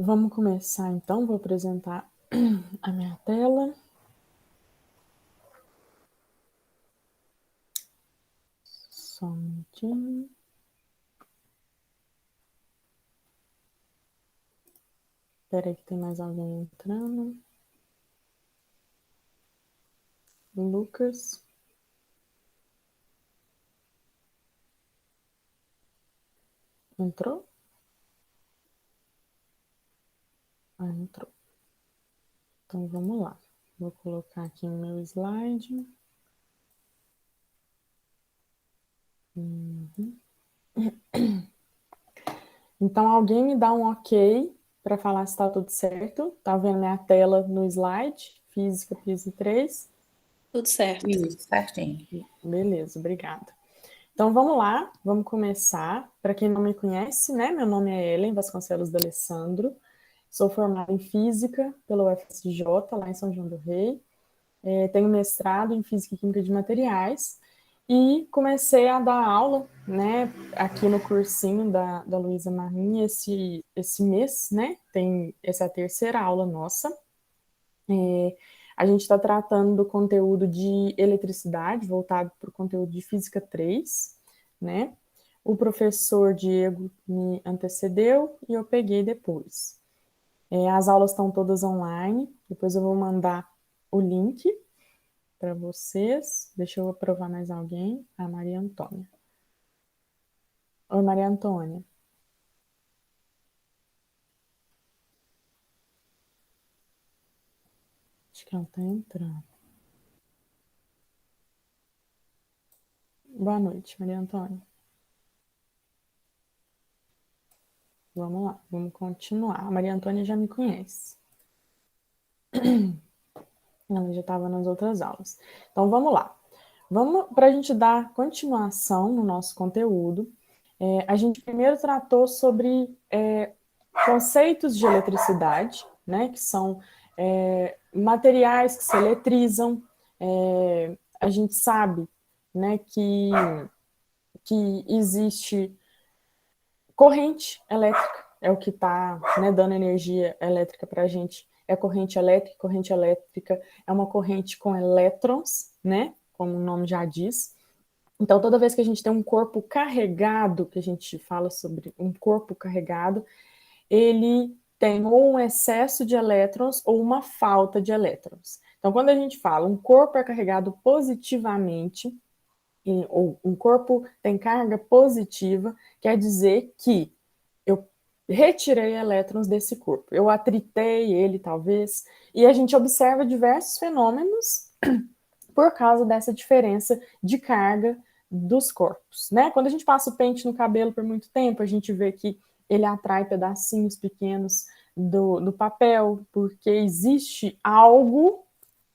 Vamos começar então, vou apresentar a minha tela. Só um minutinho. Espera aí que tem mais alguém entrando. Lucas. Entrou? Entrou. Então vamos lá. Vou colocar aqui no meu slide. Então alguém me dá um ok para falar se está tudo certo. Tá vendo minha tela no slide? Física, Física 3. Tudo certo. Isso, certinho. Beleza, obrigada. Então vamos lá, vamos começar. Para quem não me conhece, né? Meu nome é Ellen Vasconcelos D'Alessandro. Sou formada em Física pela UFSJ, lá em São João do Rei. Tenho mestrado em Física e Química de Materiais e comecei a dar aula, né, aqui no cursinho da Luísa Marinho esse mês, né? Essa é a terceira aula nossa. A gente está tratando do conteúdo de eletricidade, voltado para o conteúdo de Física 3, né? O professor Diego me antecedeu e eu peguei depois. As aulas estão todas online, depois eu vou mandar o link para vocês. Deixa eu aprovar mais alguém. A Maria Antônia. Oi, Maria Antônia. Acho que ela está entrando. Boa noite, Maria Antônia. Vamos lá, vamos continuar. A Maria Antônia já me conhece. Ela já estava nas outras aulas. Então, vamos lá. Vamos, para a gente dar continuação no nosso conteúdo, a gente primeiro tratou sobre conceitos de eletricidade, né, que são materiais que se eletrizam. A gente sabe, né, que existe corrente elétrica, é o que está, né, dando energia elétrica para a gente. É corrente elétrica é uma corrente com elétrons, né, como o nome já diz. Então, toda vez que a gente tem um corpo carregado, que a gente fala sobre um corpo carregado, ele tem ou um excesso de elétrons ou uma falta de elétrons. Então, quando a gente fala um corpo é carregado positivamente, ou um corpo tem carga positiva, quer dizer que eu retirei elétrons desse corpo, eu atritei ele, talvez, e a gente observa diversos fenômenos por causa dessa diferença de carga dos corpos, né? Quando a gente passa o pente no cabelo por muito tempo, a gente vê que ele atrai pedacinhos pequenos do papel, porque existe algo,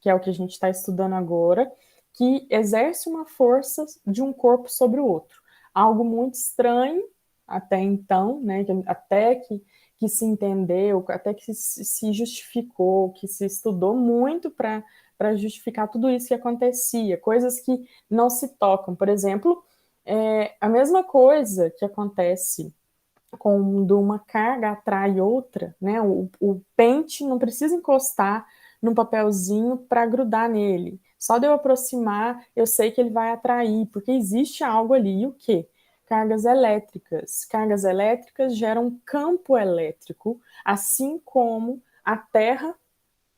que é o que a gente está estudando agora, que exerce uma força de um corpo sobre o outro. Algo muito estranho até então, né? Até que se entendeu, até que se justificou, que se estudou muito para justificar tudo isso que acontecia, coisas que não se tocam. Por exemplo, a mesma coisa que acontece quando uma carga atrai outra, né? O pente não precisa encostar num papelzinho para grudar nele. Só de eu aproximar, eu sei que ele vai atrair, porque existe algo ali. E o quê? Cargas elétricas. Cargas elétricas geram um campo elétrico, assim como a Terra,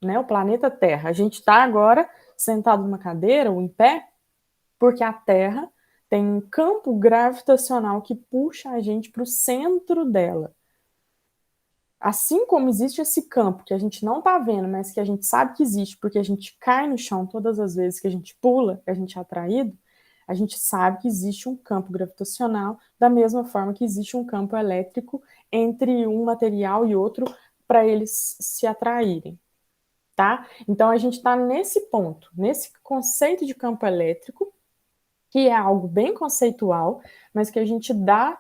né, o planeta Terra. A gente está agora sentado numa cadeira ou em pé, porque a Terra tem um campo gravitacional que puxa a gente para o centro dela. Assim como existe esse campo que a gente não está vendo, mas que a gente sabe que existe, porque a gente cai no chão todas as vezes que a gente pula, que a gente é atraído, a gente sabe que existe um campo gravitacional, da mesma forma que existe um campo elétrico entre um material e outro para eles se atraírem. Tá? Então a gente está nesse ponto, nesse conceito de campo elétrico, que é algo bem conceitual, mas que a gente dá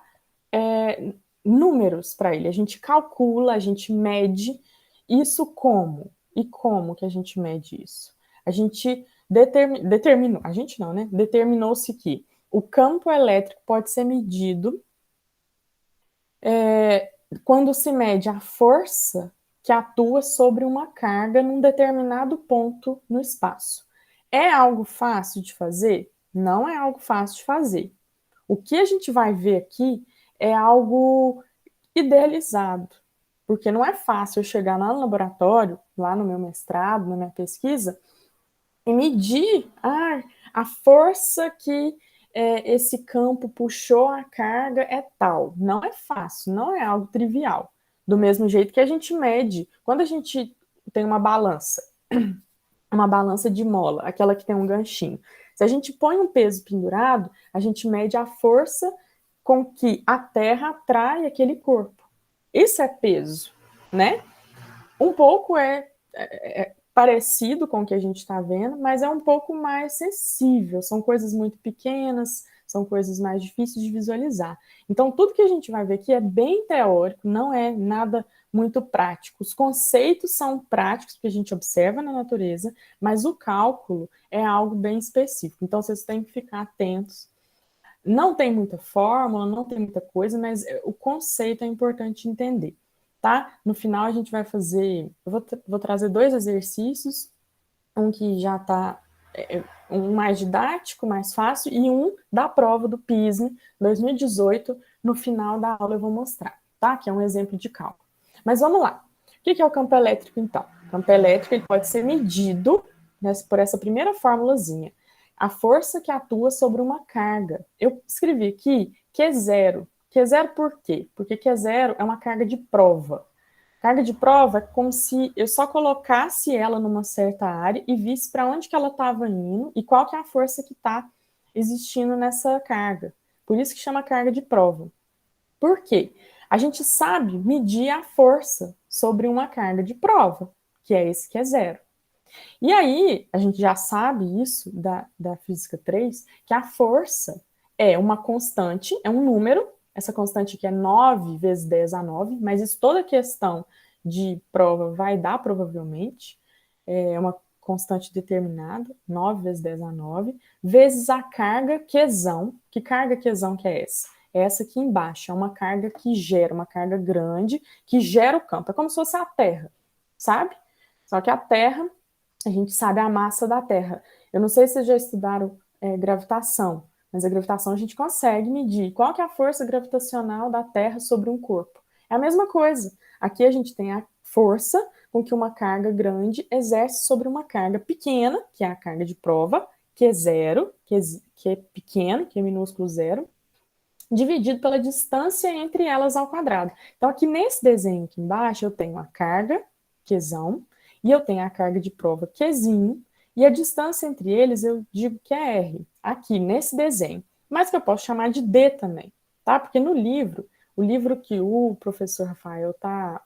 números para ele, a gente calcula, a gente mede isso como? E como que a gente mede isso? A gente determinou, a gente não, né? Determinou-se que o campo elétrico pode ser medido quando se mede a força que atua sobre uma carga num determinado ponto no espaço. É algo fácil de fazer? Não é algo fácil de fazer. O que a gente vai ver aqui é algo idealizado, porque não é fácil eu chegar lá no laboratório, lá no meu mestrado, na minha pesquisa, e medir a força que esse campo puxou a carga é tal. Não é fácil, não é algo trivial. Do mesmo jeito que a gente mede, quando a gente tem uma balança de mola, aquela que tem um ganchinho. Se a gente põe um peso pendurado, a gente mede a força com que a terra atrai aquele corpo. Isso é peso, né? Um pouco é parecido com o que a gente está vendo, mas é um pouco mais sensível. São coisas muito pequenas, são coisas mais difíceis de visualizar. Então, tudo que a gente vai ver aqui é bem teórico, não é nada muito prático. Os conceitos são práticos, porque a gente observa na natureza, mas o cálculo é algo bem específico. Então, vocês têm que ficar atentos. Não tem muita fórmula, não tem muita coisa, mas o conceito é importante entender, tá? No final a gente vai fazer, eu vou trazer 2 exercícios, um que já está um mais didático, mais fácil, e um da prova do PISM 2018. No final da aula eu vou mostrar, tá? Que é um exemplo de cálculo. Mas vamos lá. O que é o campo elétrico, então? O campo elétrico ele pode ser medido por essa primeira formulazinha. A força que atua sobre uma carga. Eu escrevi aqui Q0. Q0 por quê? Porque Q0 é uma carga de prova. Carga de prova é como se eu só colocasse ela numa certa área e visse para onde que ela estava indo e qual que é a força que está existindo nessa carga. Por isso que chama carga de prova. Por quê? A gente sabe medir a força sobre uma carga de prova, que é esse que é zero. E aí, a gente já sabe isso da física 3, que a força é uma constante, é um número, essa constante aqui é 9 vezes 10 a 9, mas isso toda questão de prova vai dar provavelmente, é uma constante determinada, 9 vezes 10 a 9, vezes a carga Qzão. Que carga Qzão que é essa? É essa aqui embaixo, é uma carga que gera, uma carga grande, que gera o campo. É como se fosse a Terra, sabe? Só que a Terra a gente sabe a massa da Terra. Eu não sei se vocês já estudaram gravitação, mas a gravitação a gente consegue medir. Qual que é a força gravitacional da Terra sobre um corpo? É a mesma coisa. Aqui a gente tem a força com que uma carga grande exerce sobre uma carga pequena, que é a carga de prova, que é zero, que é pequeno, que é minúsculo zero, dividido pela distância entre elas ao quadrado. Então, aqui nesse desenho aqui embaixo, eu tenho a carga, Qzão, e eu tenho a carga de prova Qzinho, e a distância entre eles eu digo que é R, aqui nesse desenho. Mas que eu posso chamar de D também, tá? Porque no livro, o livro que o professor Rafael tá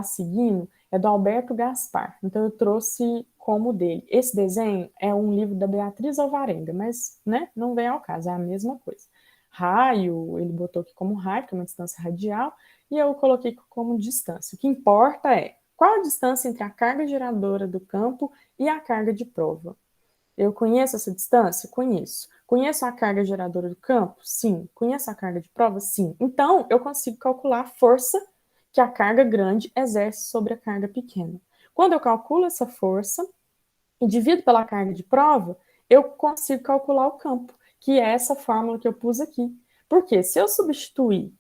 seguindo é do Alberto Gaspar. Então eu trouxe como dele. Esse desenho é um livro da Beatriz Alvarenga, mas né, não vem ao caso, é a mesma coisa. Raio, ele botou aqui como raio, que é uma distância radial, e eu coloquei como distância. O que importa é qual a distância entre a carga geradora do campo e a carga de prova. Eu conheço essa distância? Conheço. Conheço a carga geradora do campo? Sim. Conheço a carga de prova? Sim. Então, eu consigo calcular a força que a carga grande exerce sobre a carga pequena. Quando eu calculo essa força e divido pela carga de prova, eu consigo calcular o campo, que é essa fórmula que eu pus aqui. Porque se eu substituir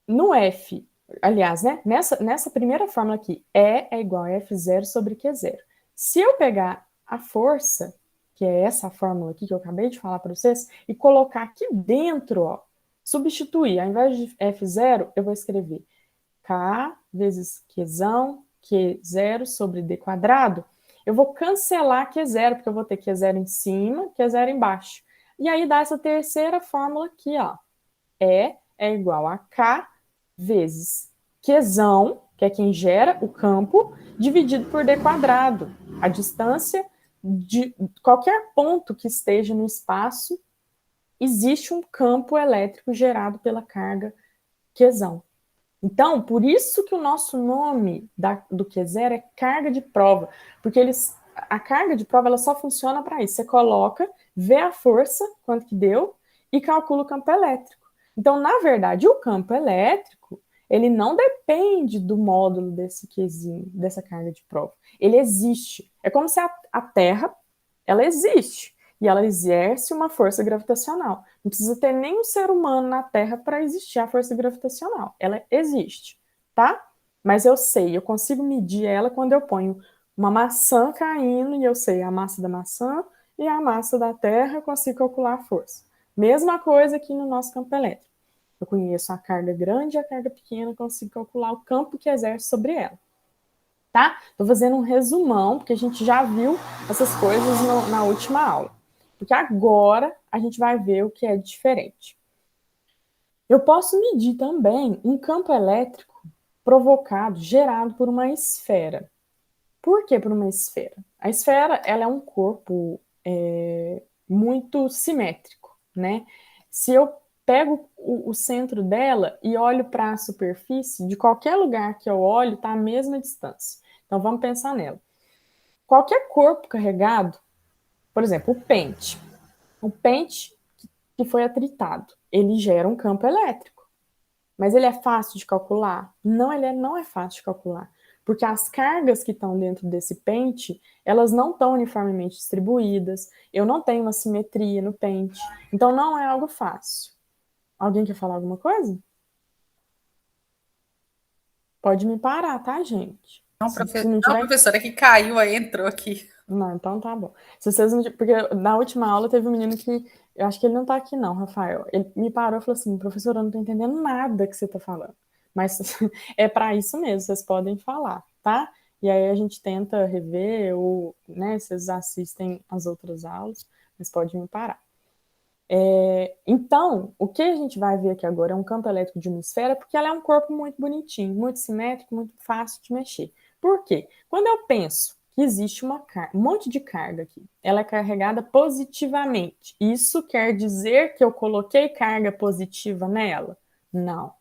no F, aliás, né, nessa primeira fórmula aqui, E é igual a F0 sobre Q0. Se eu pegar a força, que é essa fórmula aqui que eu acabei de falar para vocês, e colocar aqui dentro, ó, substituir, ao invés de F0, eu vou escrever K vezes Qzão, Q0 sobre D quadrado. Eu vou cancelar Q0, porque eu vou ter Q0 em cima, Q0 embaixo. E aí dá essa terceira fórmula aqui, ó. E é igual a K vezes Qzão, que é quem gera o campo, dividido por D quadrado. A distância de qualquer ponto que esteja no espaço, existe um campo elétrico gerado pela carga Qzão. Então, por isso que o nosso nome do Q0 é carga de prova, porque a carga de prova ela só funciona para isso. Você coloca, vê a força, quanto que deu, e calcula o campo elétrico. Então, na verdade, o campo elétrico, ele não depende do módulo desse quesinho, dessa carga de prova. Ele existe. É como se a Terra, ela existe. E ela exerce uma força gravitacional. Não precisa ter nenhum ser humano na Terra para existir a força gravitacional. Ela existe, tá? Mas eu sei, eu consigo medir ela quando eu ponho uma maçã caindo e eu sei a massa da maçã e a massa da Terra, eu consigo calcular a força. Mesma coisa aqui no nosso campo elétrico. Eu conheço a carga grande e a carga pequena, consigo calcular o campo que exerce sobre ela. Tá? Estou fazendo um resumão, porque a gente já viu essas coisas na última aula. Porque agora a gente vai ver o que é diferente. Eu posso medir também um campo elétrico provocado, gerado por uma esfera. Por que por uma esfera? A esfera, ela é um corpo muito simétrico, né? Se eu pego o centro dela e olho para a superfície, de qualquer lugar que eu olho, está a mesma distância. Então vamos pensar nela. Qualquer corpo carregado, por exemplo, o pente que foi atritado, ele gera um campo elétrico. Mas ele é fácil de calcular? Não, ele não é fácil de calcular. Porque as cargas que estão dentro desse pente, elas não estão uniformemente distribuídas, eu não tenho uma simetria no pente, então não é algo fácil. Alguém quer falar alguma coisa? Pode me parar, tá, gente? Não, Se não tiver... professora, que caiu aí, entrou aqui. Não, então tá bom. Se vocês não... Porque na última aula teve um menino que... Eu acho que ele não tá aqui não, Rafael. Ele me parou e falou assim, professora, eu não tô entendendo nada que você tá falando. Mas é para isso mesmo, vocês podem falar, tá? E aí a gente tenta rever, ou, né, vocês assistem as outras aulas, mas pode me parar. Então, o que a gente vai ver aqui agora é um campo elétrico de uma esfera, porque ela é um corpo muito bonitinho, muito simétrico, muito fácil de mexer. Por quê? Quando eu penso que existe um monte de carga aqui, ela é carregada positivamente. Isso quer dizer que eu coloquei carga positiva nela? Não.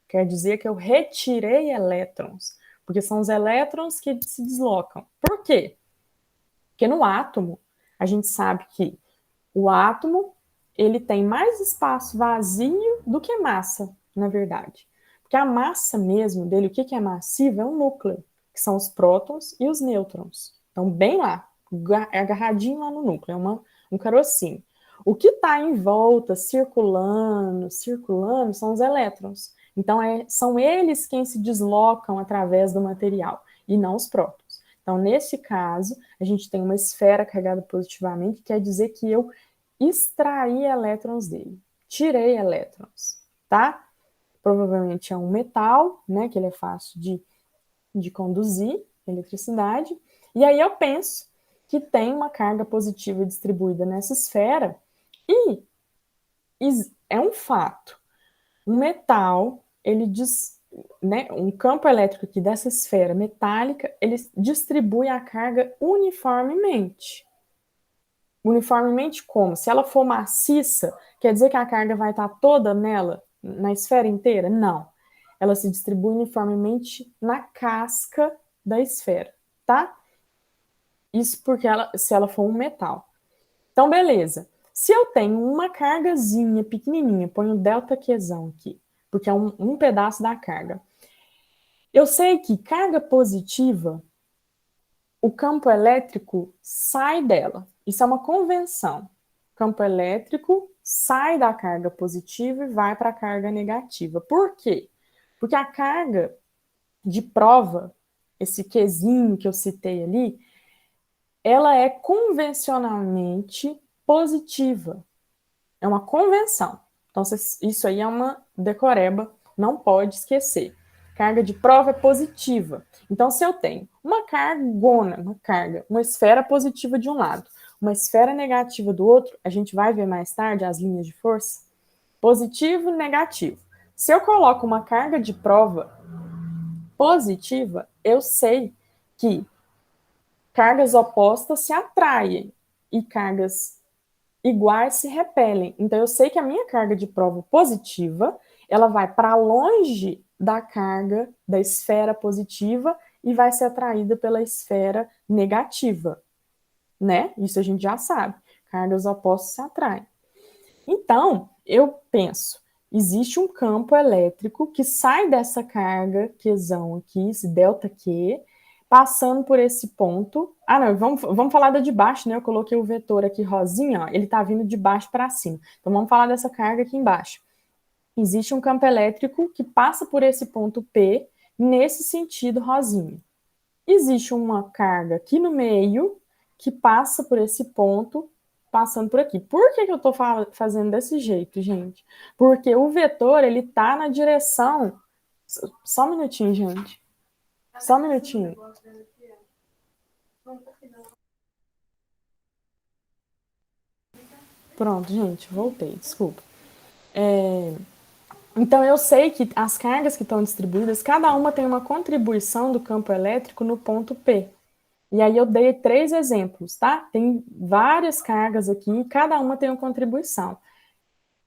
Quer dizer que eu retirei elétrons, porque são os elétrons que se deslocam. Por quê? Porque no átomo, a gente sabe que o átomo ele tem mais espaço vazio do que massa, na verdade. Porque a massa mesmo dele, o que é massivo, é um núcleo, que são os prótons e os nêutrons. Então, bem lá, agarradinho lá no núcleo, é um carocinho. O que está em volta, circulando, são os elétrons. Então, são eles quem se deslocam através do material, e não os prótons. Então, nesse caso, a gente tem uma esfera carregada positivamente, quer dizer que eu extraí elétrons dele, tirei elétrons, tá? Provavelmente é um metal, né, que ele é fácil de conduzir eletricidade, e aí eu penso que tem uma carga positiva distribuída nessa esfera, e é um fato, um metal, ele diz, né, um campo elétrico aqui dessa esfera metálica, ele distribui a carga uniformemente. Uniformemente como? Se ela for maciça, quer dizer que a carga vai estar toda nela, na esfera inteira? Não. Ela se distribui uniformemente na casca da esfera, tá? Isso porque se ela for um metal. Então, beleza. Se eu tenho uma cargazinha pequenininha, ponho delta Qzão aqui, porque é um pedaço da carga. Eu sei que carga positiva, o campo elétrico sai dela. Isso é uma convenção. O campo elétrico sai da carga positiva e vai para a carga negativa. Por quê? Porque a carga de prova, esse Qzinho que eu citei ali, ela é convencionalmente positiva. É uma convenção. Então, isso aí é uma decoreba, não pode esquecer. Carga de prova é positiva. Então, se eu tenho uma cargona, uma esfera positiva de um lado, uma esfera negativa do outro, a gente vai ver mais tarde as linhas de força, positivo e negativo. Se eu coloco uma carga de prova positiva, eu sei que cargas opostas se atraem e cargas iguais se repelem. Então, eu sei que a minha carga de prova positiva, ela vai para longe da carga da esfera positiva e vai ser atraída pela esfera negativa, né? Isso a gente já sabe. Cargas opostas se atraem. Então, eu penso existe um campo elétrico que sai dessa carga Qzão aqui, esse delta Q, passando por esse ponto. Ah, não, vamos falar da de baixo, né? Eu coloquei o vetor aqui rosinha, ó, ele está vindo de baixo para cima. Então, vamos falar dessa carga aqui embaixo. Existe um campo elétrico que passa por esse ponto P, nesse sentido rosinha. Existe uma carga aqui no meio que passa por esse ponto, passando por aqui. Por que eu estou fazendo desse jeito, gente? Porque o vetor, ele está na direção... Só um minutinho, gente. Só um minutinho. Pronto, gente, voltei, desculpa. Então, eu sei que as cargas que estão distribuídas, cada uma tem uma contribuição do campo elétrico no ponto P. E aí eu dei 3 exemplos, tá? Tem várias cargas aqui, cada uma tem uma contribuição.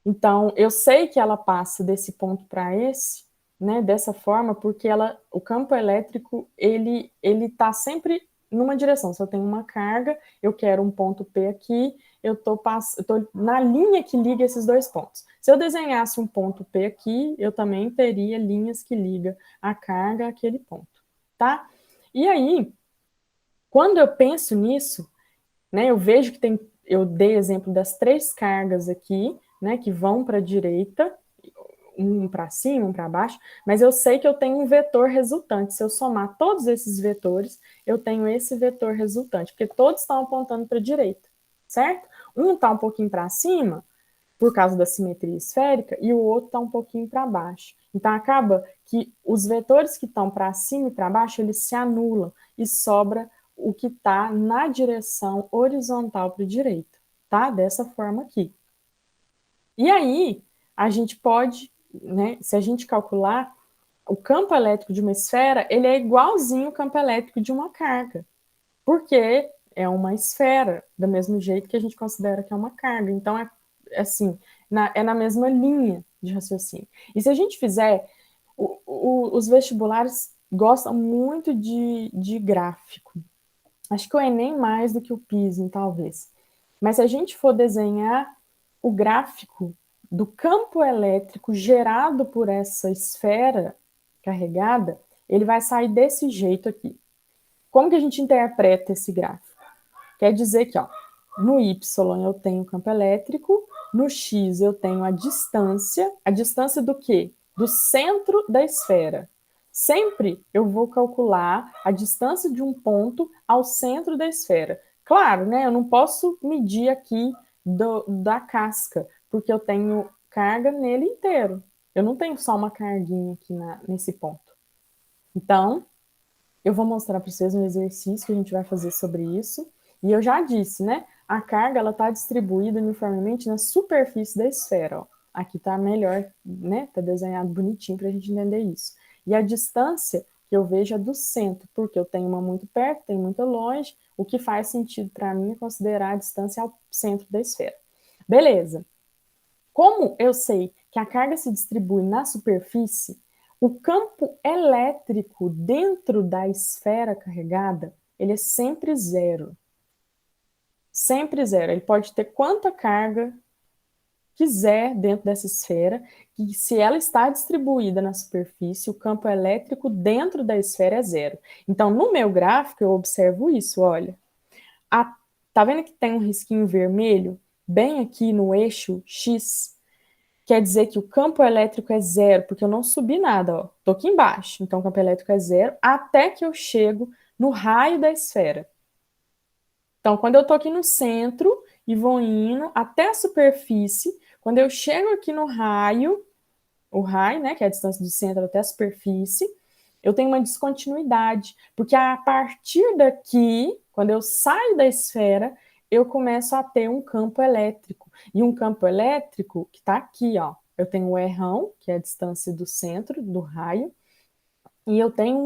Então, eu sei que ela passa desse ponto para esse, né, dessa forma, porque o campo elétrico, ele está sempre numa direção. Se eu tenho uma carga, eu quero um ponto P aqui, eu tô na linha que liga esses dois pontos. Se eu desenhasse um ponto P aqui, eu também teria linhas que ligam a carga àquele ponto, tá? E aí, quando eu penso nisso, né, eu vejo que eu dei exemplo das 3 cargas aqui, né, que vão para a direita, um para cima, um para baixo, mas eu sei que eu tenho um vetor resultante. Se eu somar todos esses vetores, eu tenho esse vetor resultante, porque todos estão apontando para a direita, certo? Um está um pouquinho para cima, por causa da simetria esférica, e o outro está um pouquinho para baixo. Então, acaba que os vetores que estão para cima e para baixo, eles se anulam, e sobra o que está na direção horizontal para a direita, tá? Dessa forma aqui. E aí, a gente pode, né, se a gente calcular, o campo elétrico de uma esfera, ele é igualzinho ao campo elétrico de uma carga, porque é uma esfera, do mesmo jeito que a gente considera que é uma carga. Então, assim, é na mesma linha de raciocínio. E se a gente fizer, os vestibulares gostam muito de gráfico. Acho que o Enem mais do que o PISM, talvez. Mas se a gente for desenhar o gráfico do campo elétrico gerado por essa esfera carregada, ele vai sair desse jeito aqui. Como que a gente interpreta esse gráfico? Quer dizer que, ó, no Y eu tenho campo elétrico, no X eu tenho a distância do quê? Do centro da esfera. Sempre eu vou calcular a distância de um ponto ao centro da esfera. Claro, né? Eu não posso medir aqui da casca, porque eu tenho carga nele inteiro. Eu não tenho só uma carguinha aqui nesse ponto. Então, eu vou mostrar para vocês um exercício que a gente vai fazer sobre isso. E eu já disse, né? A carga ela está distribuída uniformemente na superfície da esfera. Ó. Aqui está melhor, né? Está desenhado bonitinho para a gente entender isso. E a distância que eu vejo é do centro, porque eu tenho uma muito perto, tenho muito longe. O que faz sentido para mim é considerar a distância ao centro da esfera. Beleza. Como eu sei que a carga se distribui na superfície, o campo elétrico dentro da esfera carregada, ele é sempre zero. Sempre zero. Ele pode ter quanta carga quiser dentro dessa esfera, e se ela está distribuída na superfície, o campo elétrico dentro da esfera é zero. Então, no meu gráfico, eu observo isso, olha. Tá vendo que tem um risquinho vermelho bem aqui no eixo X? Quer dizer que o campo elétrico é zero, porque eu não subi nada, ó. Tô aqui embaixo, então o campo elétrico é zero, até que eu chego no raio da esfera. Então, quando eu tô aqui no centro e vou indo até a superfície, quando eu chego aqui no raio, o raio, né, que é a distância do centro até a superfície, eu tenho uma descontinuidade, porque a partir daqui, quando eu saio da esfera, eu começo a ter um campo elétrico. E um campo elétrico que está aqui, ó. Eu tenho o Rão, que é a distância do centro do raio, e eu tenho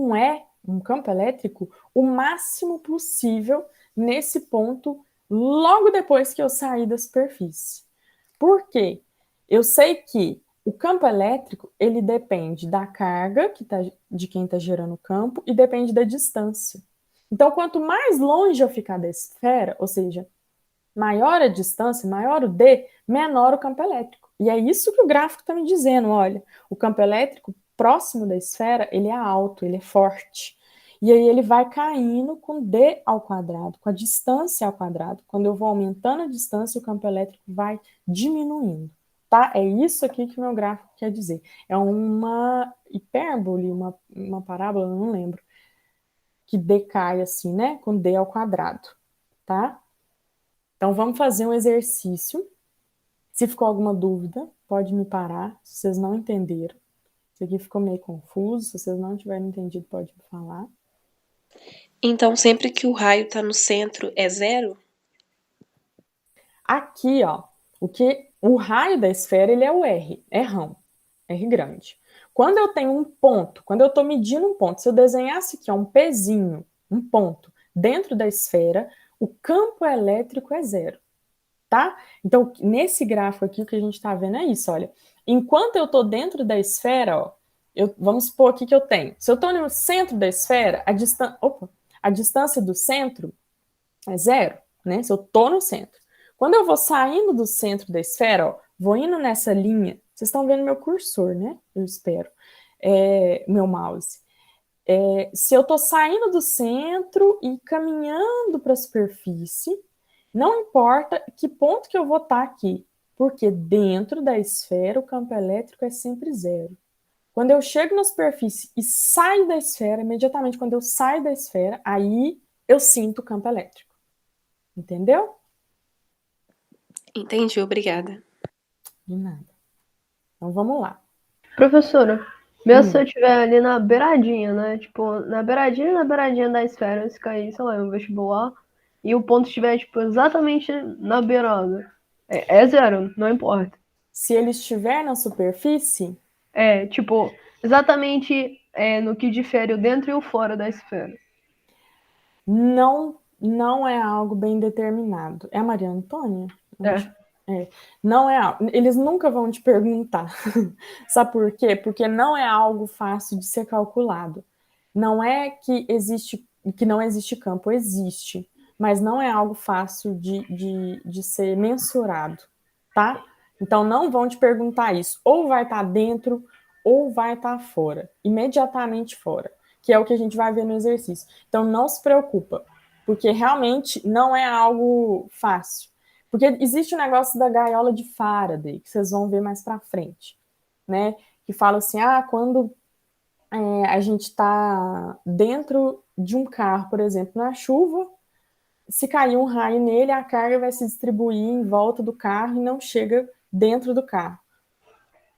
um campo elétrico, o máximo possível nesse ponto, logo depois que eu sair da superfície. Por quê? Eu sei que o campo elétrico, ele depende da carga de quem está gerando o campo e depende da distância. Então, quanto mais longe eu ficar da esfera, ou seja, maior a distância, maior o D, menor o campo elétrico. E é isso que o gráfico está me dizendo, olha, o campo elétrico próximo da esfera, ele é alto, ele é forte. E aí ele vai caindo com d ao quadrado, com a distância ao quadrado. Quando eu vou aumentando a distância, o campo elétrico vai diminuindo, tá? É isso aqui que o meu gráfico quer dizer. É uma hipérbole, uma parábola, eu não lembro, que decai assim, né? Com d ao quadrado, tá? Então vamos fazer um exercício. Se ficou alguma dúvida, pode me parar. Se vocês não entenderam, isso aqui ficou meio confuso. Se vocês não tiverem entendido, pode me falar. Então, sempre que o raio está no centro, é zero? Aqui, ó, o raio da esfera, ele é o R, Rão, R grande. Quando eu tenho um ponto, quando eu estou medindo um ponto, se eu desenhasse aqui ó, um pezinho, um ponto, dentro da esfera, o campo elétrico é zero, tá? Então, nesse gráfico aqui, o que a gente está vendo é isso, olha. Enquanto eu estou dentro da esfera, ó, vamos supor aqui que eu tenho. Se eu estou no centro da esfera, a distância do centro é zero, né? Se eu estou no centro. Quando eu vou saindo do centro da esfera, ó, vou indo nessa linha, vocês estão vendo meu cursor, né? Eu espero. Meu mouse. Se eu estou saindo do centro e caminhando para a superfície, não importa que ponto que eu vou estar aqui, porque dentro da esfera o campo elétrico é sempre zero. Quando eu chego na superfície e saio da esfera, imediatamente quando eu saio da esfera, aí eu sinto o campo elétrico. Entendeu? Entendi, obrigada. De nada. Então vamos lá. Professora, mesmo se eu estiver ali na beiradinha, né? Tipo, na beiradinha da esfera, se cair, sei lá, um vestibular, e o ponto estiver, tipo, exatamente na beirada. É zero, não importa. Se ele estiver na superfície, Tipo, exatamente no que difere o dentro e o fora da esfera. não é algo bem determinado. É a Maria Antônia? Não é algo. Eles nunca vão te perguntar. Sabe por quê? Porque não é algo fácil de ser calculado. Não é que não existe campo, existe, mas não é algo fácil de ser mensurado, tá? Então não vão te perguntar isso. Ou vai estar dentro, ou vai estar fora, imediatamente fora, que é o que a gente vai ver no exercício. Então não se preocupa, porque realmente não é algo fácil. Porque existe o negócio da gaiola de Faraday, que vocês vão ver mais para frente, né? Que fala assim, quando a gente está dentro de um carro, por exemplo, na chuva, se cair um raio nele, a carga vai se distribuir em volta do carro e não chega dentro do carro.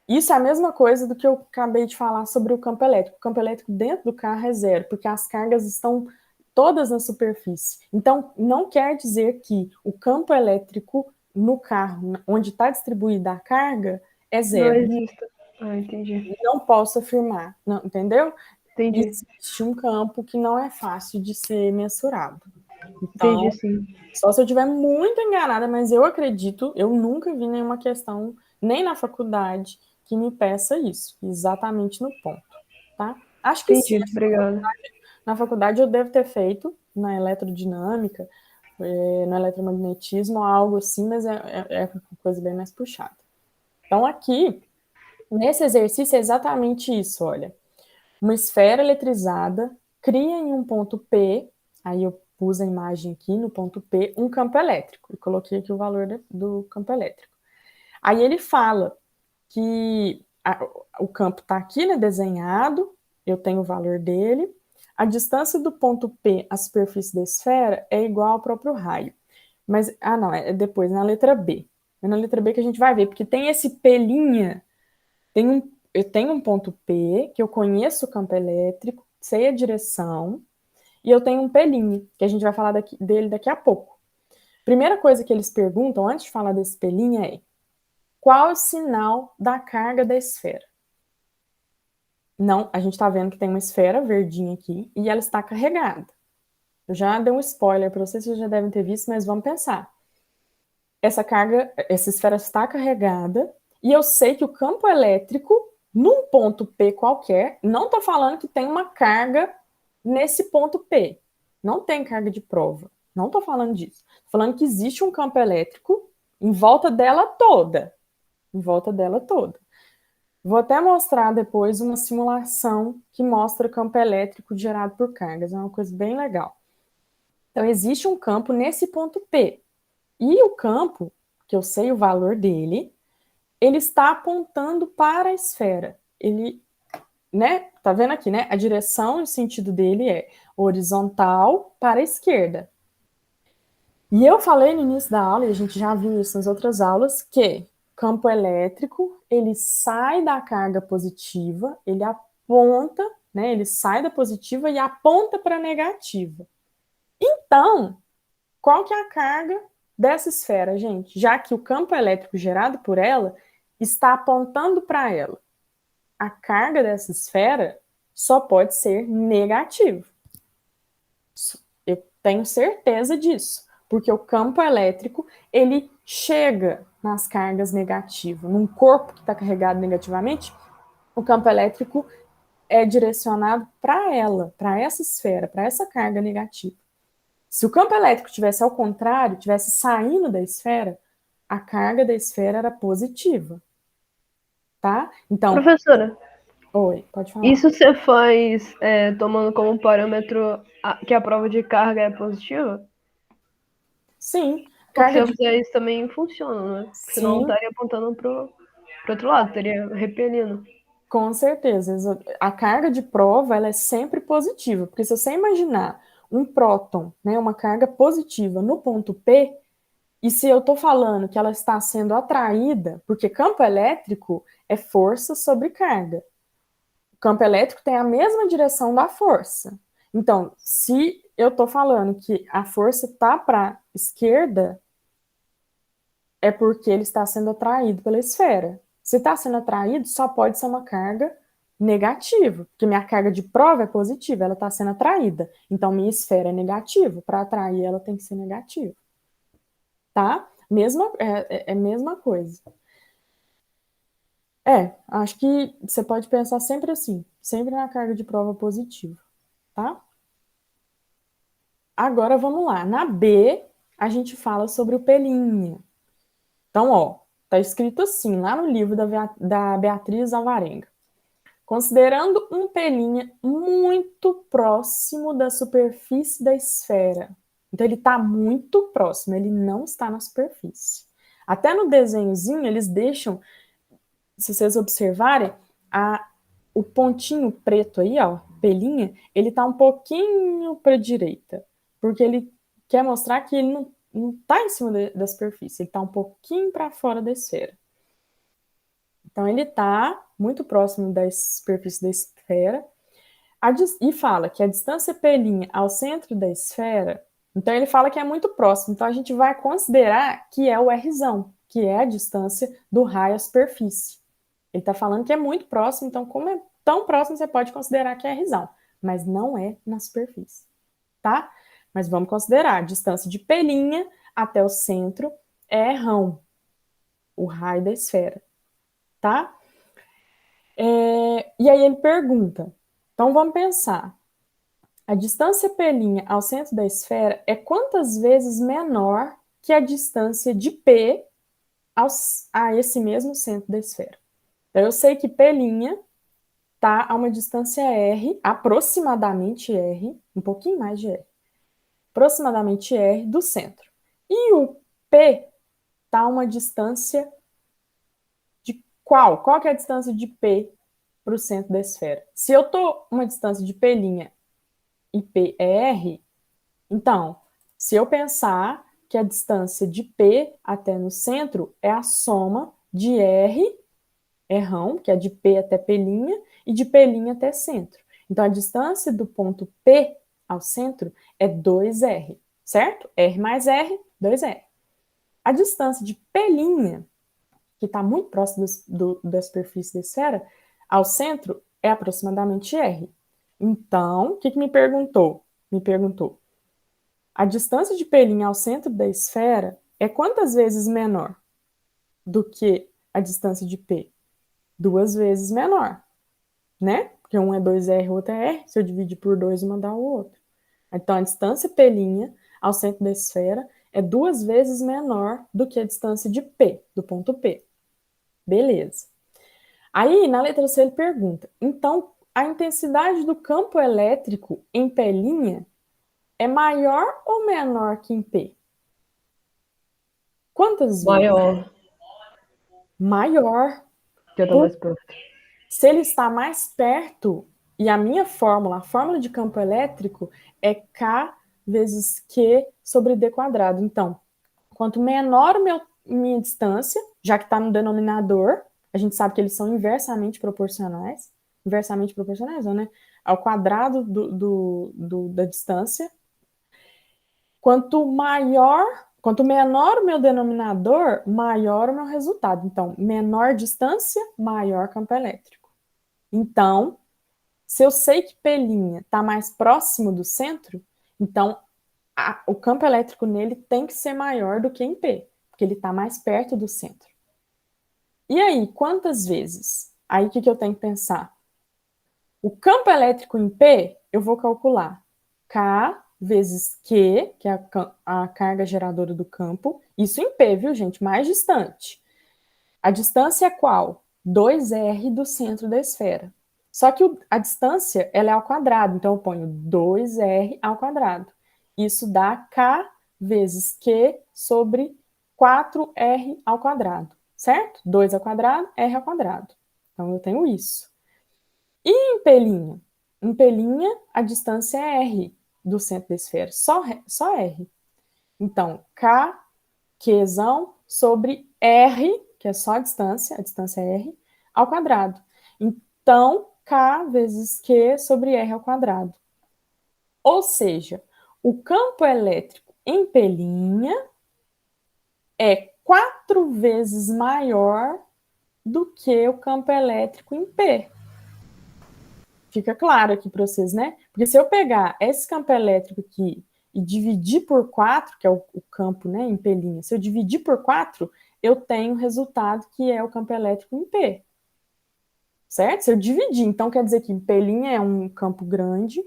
Isso é a mesma coisa do que eu acabei de falar sobre o campo elétrico. O campo elétrico dentro do carro é zero, porque as cargas estão todas na superfície. Então, não quer dizer que o campo elétrico no carro, onde está distribuída a carga, é zero. Não existe. Entendi. Não posso afirmar, não, entendeu? Entendi. Existe um campo que não é fácil de ser mensurado. Então, entendi, sim. Só se eu estiver muito enganada, mas eu acredito, eu nunca vi nenhuma questão, nem na faculdade, que me peça isso, exatamente no ponto, tá? Acho que entendi, sim. obrigada. Na faculdade eu devo ter feito, na eletrodinâmica, no eletromagnetismo, algo assim, mas é uma coisa bem mais puxada. Então, aqui, nesse exercício, é exatamente isso, olha. Uma esfera eletrizada cria em um ponto P, aí eu pus a imagem aqui no ponto P, um campo elétrico, e coloquei aqui o valor do campo elétrico. Aí ele fala que o campo está aqui, né, desenhado, eu tenho o valor dele, a distância do ponto P à superfície da esfera é igual ao próprio raio. Mas, não, é depois, na letra B. É na letra B que a gente vai ver, porque tem esse P', eu tenho um ponto P, que eu conheço o campo elétrico, sei a direção, e eu tenho um P', que a gente vai falar dele daqui a pouco. Primeira coisa que eles perguntam, antes de falar desse P' é qual é o sinal da carga da esfera? Não, a gente está vendo que tem uma esfera verdinha aqui e ela está carregada. Eu já dei um spoiler para vocês já devem ter visto, mas vamos pensar. Essa esfera está carregada e eu sei que o campo elétrico, num ponto P qualquer, não estou falando que tem uma carga nesse ponto P. Não tem carga de prova. Não estou falando disso. Estou falando que existe um campo elétrico em volta dela toda. em volta dela toda. Vou até mostrar depois uma simulação que mostra campo elétrico gerado por cargas, é uma coisa bem legal. Então, existe um campo nesse ponto P, e o campo, que eu sei o valor dele, ele está apontando para a esfera. Ele, né, tá vendo aqui, né? A direção e o sentido dele é horizontal para a esquerda. E eu falei no início da aula, e a gente já viu isso nas outras aulas, que campo elétrico, ele sai da carga positiva, ele aponta, né, ele sai da positiva e aponta para a negativa. Então, qual que é a carga dessa esfera, gente? Já que o campo elétrico gerado por ela está apontando para ela. A carga dessa esfera só pode ser negativa. Eu tenho certeza disso, porque o campo elétrico, ele chega nas cargas negativas. Num corpo que está carregado negativamente, o campo elétrico é direcionado para ela, para essa esfera, para essa carga negativa. Se o campo elétrico tivesse ao contrário, tivesse saindo da esfera, a carga da esfera era positiva. Tá? Então, Professora, oi, pode falar. isso você faz tomando como parâmetro que a prova de carga é positiva? Sim, Porque se carga eu de... fizer isso também funciona, né? Senão Sim, estaria apontando pro outro lado, estaria repelindo. com certeza. A carga de prova, ela é sempre positiva, porque se você imaginar um próton, né, uma carga positiva no ponto P, e se eu estou falando que ela está sendo atraída, porque campo elétrico é força sobre carga. O campo elétrico tem a mesma direção da força. Então, se eu estou falando que a força está para a esquerda, é porque ele está sendo atraído pela esfera. Se está sendo atraído, só pode ser uma carga negativa, porque minha carga de prova é positiva, ela está sendo atraída. Então, minha esfera é negativa. Para atrair, ela tem que ser negativa. Tá? É a mesma coisa. Acho que você pode pensar sempre assim, sempre na carga de prova positiva, tá? Agora vamos lá. Na B, a gente fala sobre o pelinha. Então, ó, tá escrito assim, lá no livro da Beatriz Alvarenga. Considerando um pelinha muito próximo da superfície da esfera. Então, ele está muito próximo, ele não está na superfície. Até no desenhozinho, eles deixam, se vocês observarem, o pontinho preto aí, ó, pelinha, ele está um pouquinho para a direita, porque ele quer mostrar que ele não está em cima da superfície, ele está um pouquinho para fora da esfera. Então, ele está muito próximo da superfície da esfera e fala que a distância pelinha ao centro da esfera, então ele fala que é muito próximo, então a gente vai considerar que é o Rzão, que é a distância do raio à superfície. Ele está falando que é muito próximo, então como é tão próximo, você pode considerar que é Rzão, mas não é na superfície, tá? Mas vamos considerar a distância de pelinha até o centro é Rão, o raio da esfera, tá? E aí ele pergunta, então vamos pensar, a distância pelinha ao centro da esfera é quantas vezes menor que a distância de P a esse mesmo centro da esfera? Então eu sei que pelinha está a uma distância R, aproximadamente R, um pouquinho mais de R, aproximadamente R do centro. E o P está a uma distância de qual? Qual que é a distância de P para o centro da esfera? Se eu estou uma distância de P' e P é R, então, se eu pensar que a distância de P até no centro é a soma de R, Rão, que é de P até P', e de P' até centro. Então, a distância do ponto P ao centro é 2R, certo? R mais R, 2R. A distância de P', que está muito próximo da superfície da esfera, ao centro é aproximadamente R. Então, o que me perguntou? Me perguntou, a distância de P' ao centro da esfera é quantas vezes menor do que a distância de P? 2 vezes menor, né? Porque um é 2R, o outro é R. Se eu dividir por 2, uma dá o outro. Então, a distância P' ao centro da esfera é 2 vezes menor do que a distância de P, do ponto P. Beleza. Aí, na letra C, ele pergunta, então, a intensidade do campo elétrico em P' é maior ou menor que em P? Quantas vezes? Maior. Maior. Que eu tô mais perto. Se ele está mais perto, e a minha fórmula, a fórmula de campo elétrico é K vezes Q sobre D quadrado. Então, quanto menor minha distância, já que está no denominador, a gente sabe que eles são inversamente proporcionais. Inversamente proporcionais, não, né? Ao quadrado da distância. Quanto menor o meu denominador, maior o meu resultado. Então, menor distância, maior campo elétrico. Então, se eu sei que P' está mais próximo do centro, então o campo elétrico nele tem que ser maior do que em P, porque ele está mais perto do centro. E aí, quantas vezes? Aí, o que eu tenho que pensar? O campo elétrico em P, eu vou calcular K vezes Q, que é a carga geradora do campo. Isso em P, viu, gente? Mais distante. A distância é qual? 2R do centro da esfera. Só que a distância ela é ao quadrado, então eu ponho 2R ao quadrado. Isso dá K vezes Q sobre 4R ao quadrado, certo? 2 ao quadrado, R ao quadrado. Então eu tenho isso. E em P'? Em P', a distância é R do centro da esfera, só R. Então, K, Qzão, sobre R, que é só a distância é R, ao quadrado. Então, K vezes Q sobre R ao quadrado. Ou seja, o campo elétrico em P' é 4 vezes maior do que o campo elétrico em P. Fica claro aqui para vocês, né? Porque se eu pegar esse campo elétrico aqui e dividir por 4, que é o campo, né, em P', se eu dividir por 4, eu tenho o resultado que é o campo elétrico em P. Certo? Se eu dividir, então quer dizer que P' é um campo grande,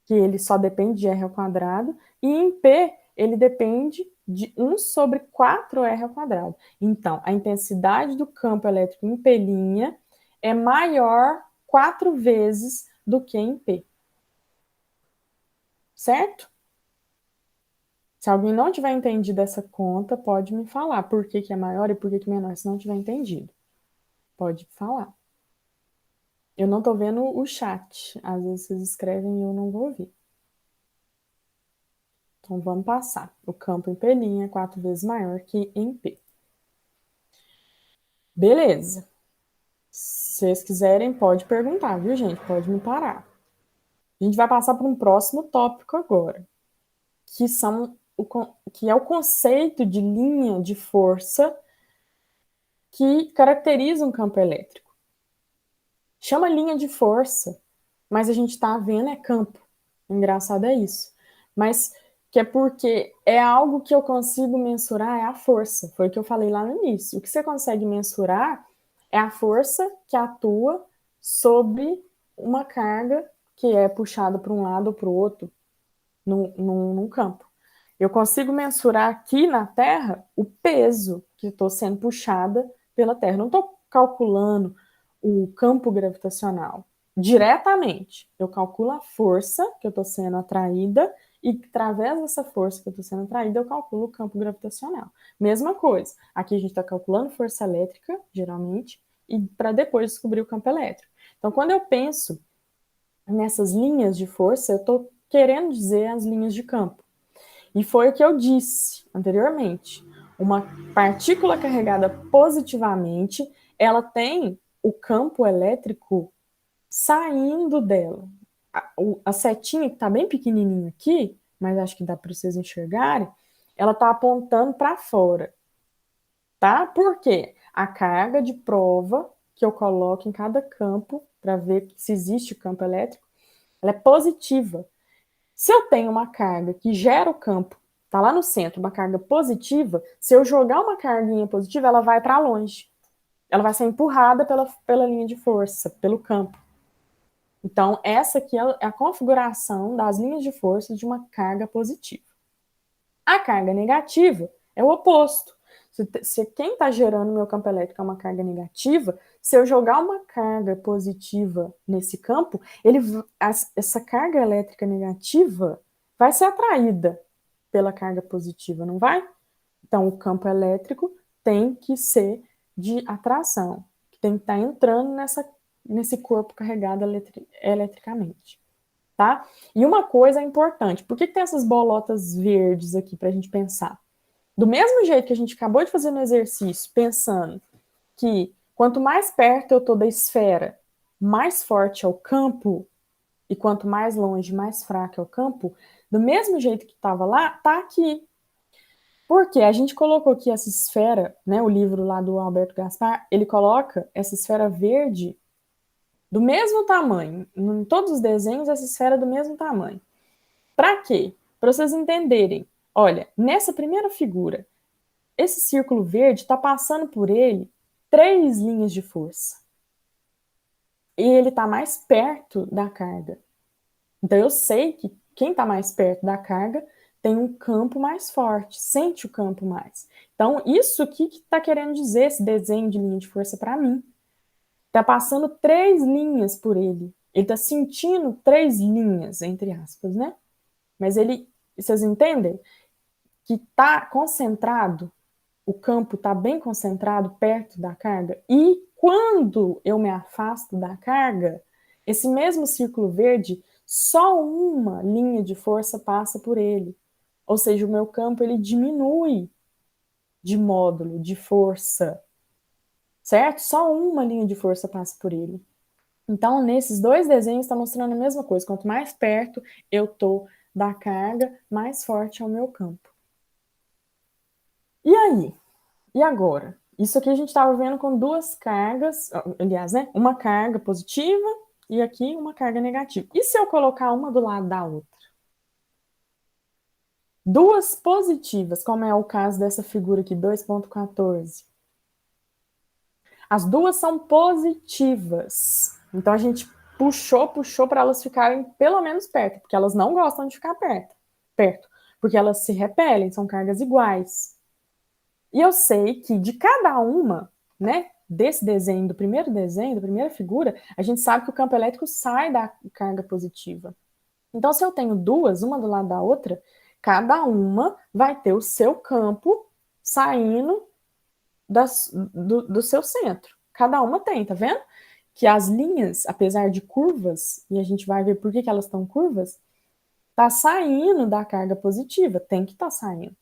que ele só depende de R ao quadrado, e em P ele depende de 1 sobre 4R ao quadrado. Então, a intensidade do campo elétrico em P' é maior 4 vezes do que em P. Certo? Se alguém não tiver entendido essa conta, pode me falar por que é maior e por que é menor, se não tiver entendido. Pode falar. Eu não estou vendo o chat. Às vezes vocês escrevem e eu não vou ouvir. Então vamos passar. O campo em P' é 4 vezes maior que em P. Beleza. Se vocês quiserem, pode perguntar, viu, gente? Pode me parar. A gente vai passar para um próximo tópico agora, que é o conceito de linha de força que caracteriza um campo elétrico. Chama linha de força, mas a gente está vendo é campo. Engraçado é isso. Mas que é porque é algo que eu consigo mensurar, é a força. Foi o que eu falei lá no início. O que você consegue mensurar é a força que atua sobre uma carga que é puxada para um lado ou para o outro num campo. Eu consigo mensurar aqui na Terra o peso que estou sendo puxada pela Terra. Não estou calculando o campo gravitacional diretamente. Eu calculo a força que eu estou sendo atraída e, através dessa força que eu estou sendo atraída, eu calculo o campo gravitacional. Mesma coisa. Aqui a gente está calculando força elétrica, geralmente, e para depois descobrir o campo elétrico. Então, quando eu penso nessas linhas de força, eu estou querendo dizer as linhas de campo. E foi o que eu disse anteriormente. Uma partícula carregada positivamente, ela tem o campo elétrico saindo dela. A setinha que está bem pequenininha aqui, mas acho que dá para vocês enxergarem, ela está apontando para fora. Tá? Por quê? A carga de prova que eu coloco em cada campo, para ver se existe campo elétrico, ela é positiva. Se eu tenho uma carga que gera o campo, tá lá no centro, uma carga positiva, se eu jogar uma carguinha positiva, ela vai para longe. Ela vai ser empurrada pela linha de força, pelo campo. Então, essa aqui é a configuração das linhas de força de uma carga positiva. A carga negativa é o oposto. Se quem está gerando meu campo elétrico é uma carga negativa, se eu jogar uma carga positiva nesse campo, essa carga elétrica negativa vai ser atraída pela carga positiva, não vai? Então, o campo elétrico tem que ser de atração, que tem que estar entrando nesse corpo carregado eletricamente, tá? E uma coisa importante, por que tem essas bolotas verdes aqui para a gente pensar? Do mesmo jeito que a gente acabou de fazer no exercício, pensando que quanto mais perto eu estou da esfera, mais forte é o campo, e quanto mais longe, mais fraco é o campo, do mesmo jeito que estava lá, está aqui. Porque a gente colocou aqui essa esfera, né, o livro lá do Alberto Gaspar, ele coloca essa esfera verde do mesmo tamanho. Em todos os desenhos, essa esfera é do mesmo tamanho. Para quê? Para vocês entenderem. Olha, nessa primeira figura, esse círculo verde está passando por ele 3 linhas de força. E ele está mais perto da carga. Então eu sei que quem está mais perto da carga tem um campo mais forte, sente o campo mais. Então, isso aqui que está querendo dizer esse desenho de linha de força para mim. Está passando 3 linhas por ele. Ele está sentindo 3 linhas, entre aspas, né? Mas vocês entendem? Que está concentrado, o campo está bem concentrado perto da carga. E quando eu me afasto da carga, esse mesmo círculo verde, só uma linha de força passa por ele. Ou seja, o meu campo ele diminui de módulo, de força, certo? Só uma linha de força passa por ele. Então, nesses 2 desenhos está mostrando a mesma coisa. Quanto mais perto eu tô da carga, mais forte é o meu campo. E aí? E agora? Isso aqui a gente estava vendo com 2 cargas, aliás, né? Uma carga positiva e aqui uma carga negativa. E se eu colocar uma do lado da outra? 2 positivas, como é o caso dessa figura aqui, 2.14. As 2 são positivas. Então a gente puxou para elas ficarem pelo menos perto, porque elas não gostam de ficar perto, porque elas se repelem, são cargas iguais. E eu sei que de cada uma, né, desse desenho, do primeiro desenho, da primeira figura, a gente sabe que o campo elétrico sai da carga positiva. Então, se eu tenho 2, uma do lado da outra, cada uma vai ter o seu campo saindo do seu centro. Cada uma tem, tá vendo? Que as linhas, apesar de curvas, e a gente vai ver por que elas estão curvas, tá saindo da carga positiva, tem que estar saindo.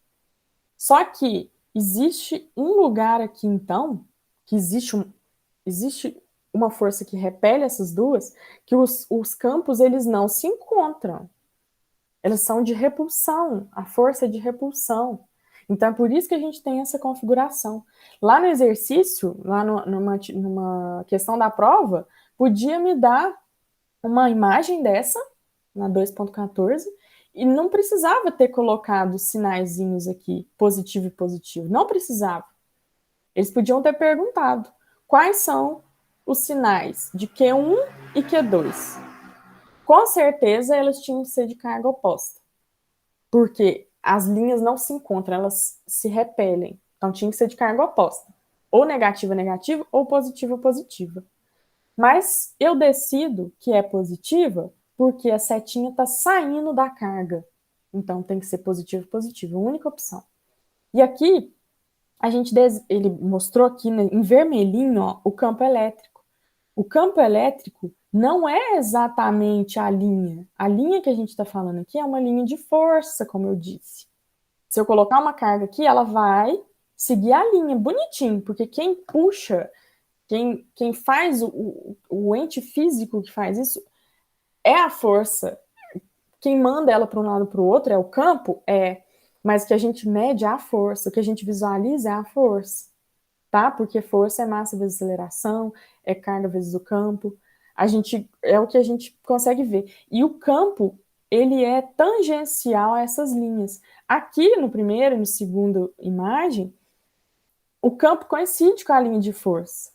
Só que existe um lugar aqui, então, que existe uma força que repele essas 2, que os campos, eles não se encontram. Eles são de repulsão, a força é de repulsão. Então, é por isso que a gente tem essa configuração. Lá no exercício, lá numa questão da prova, podia me dar uma imagem dessa, na 2.14, e não precisava ter colocado sinaizinhos aqui, positivo e positivo. Não precisava. Eles podiam ter perguntado quais são os sinais de Q1 e Q2. Com certeza, elas tinham que ser de carga oposta. Porque as linhas não se encontram, elas se repelem. Então, tinha que ser de carga oposta. Ou negativa, negativa, ou positiva, positiva. Mas eu decido que é positiva porque a setinha está saindo da carga. Então, tem que ser positivo, positivo. Única opção. E aqui, ele mostrou aqui em vermelhinho, ó, o campo elétrico. O campo elétrico não é exatamente a linha. A linha que a gente está falando aqui é uma linha de força, como eu disse. Se eu colocar uma carga aqui, ela vai seguir a linha bonitinho, porque quem puxa, quem faz o ente físico que faz isso é a força. Quem manda ela para um lado para o outro é o campo, mas o que a gente mede é a força, o que a gente visualiza é a força, tá? Porque força é massa vezes aceleração, é carga vezes o campo. É o que a gente consegue ver. E o campo, ele é tangencial a essas linhas. Aqui no primeiro e no segundo imagem, o campo coincide com a linha de força,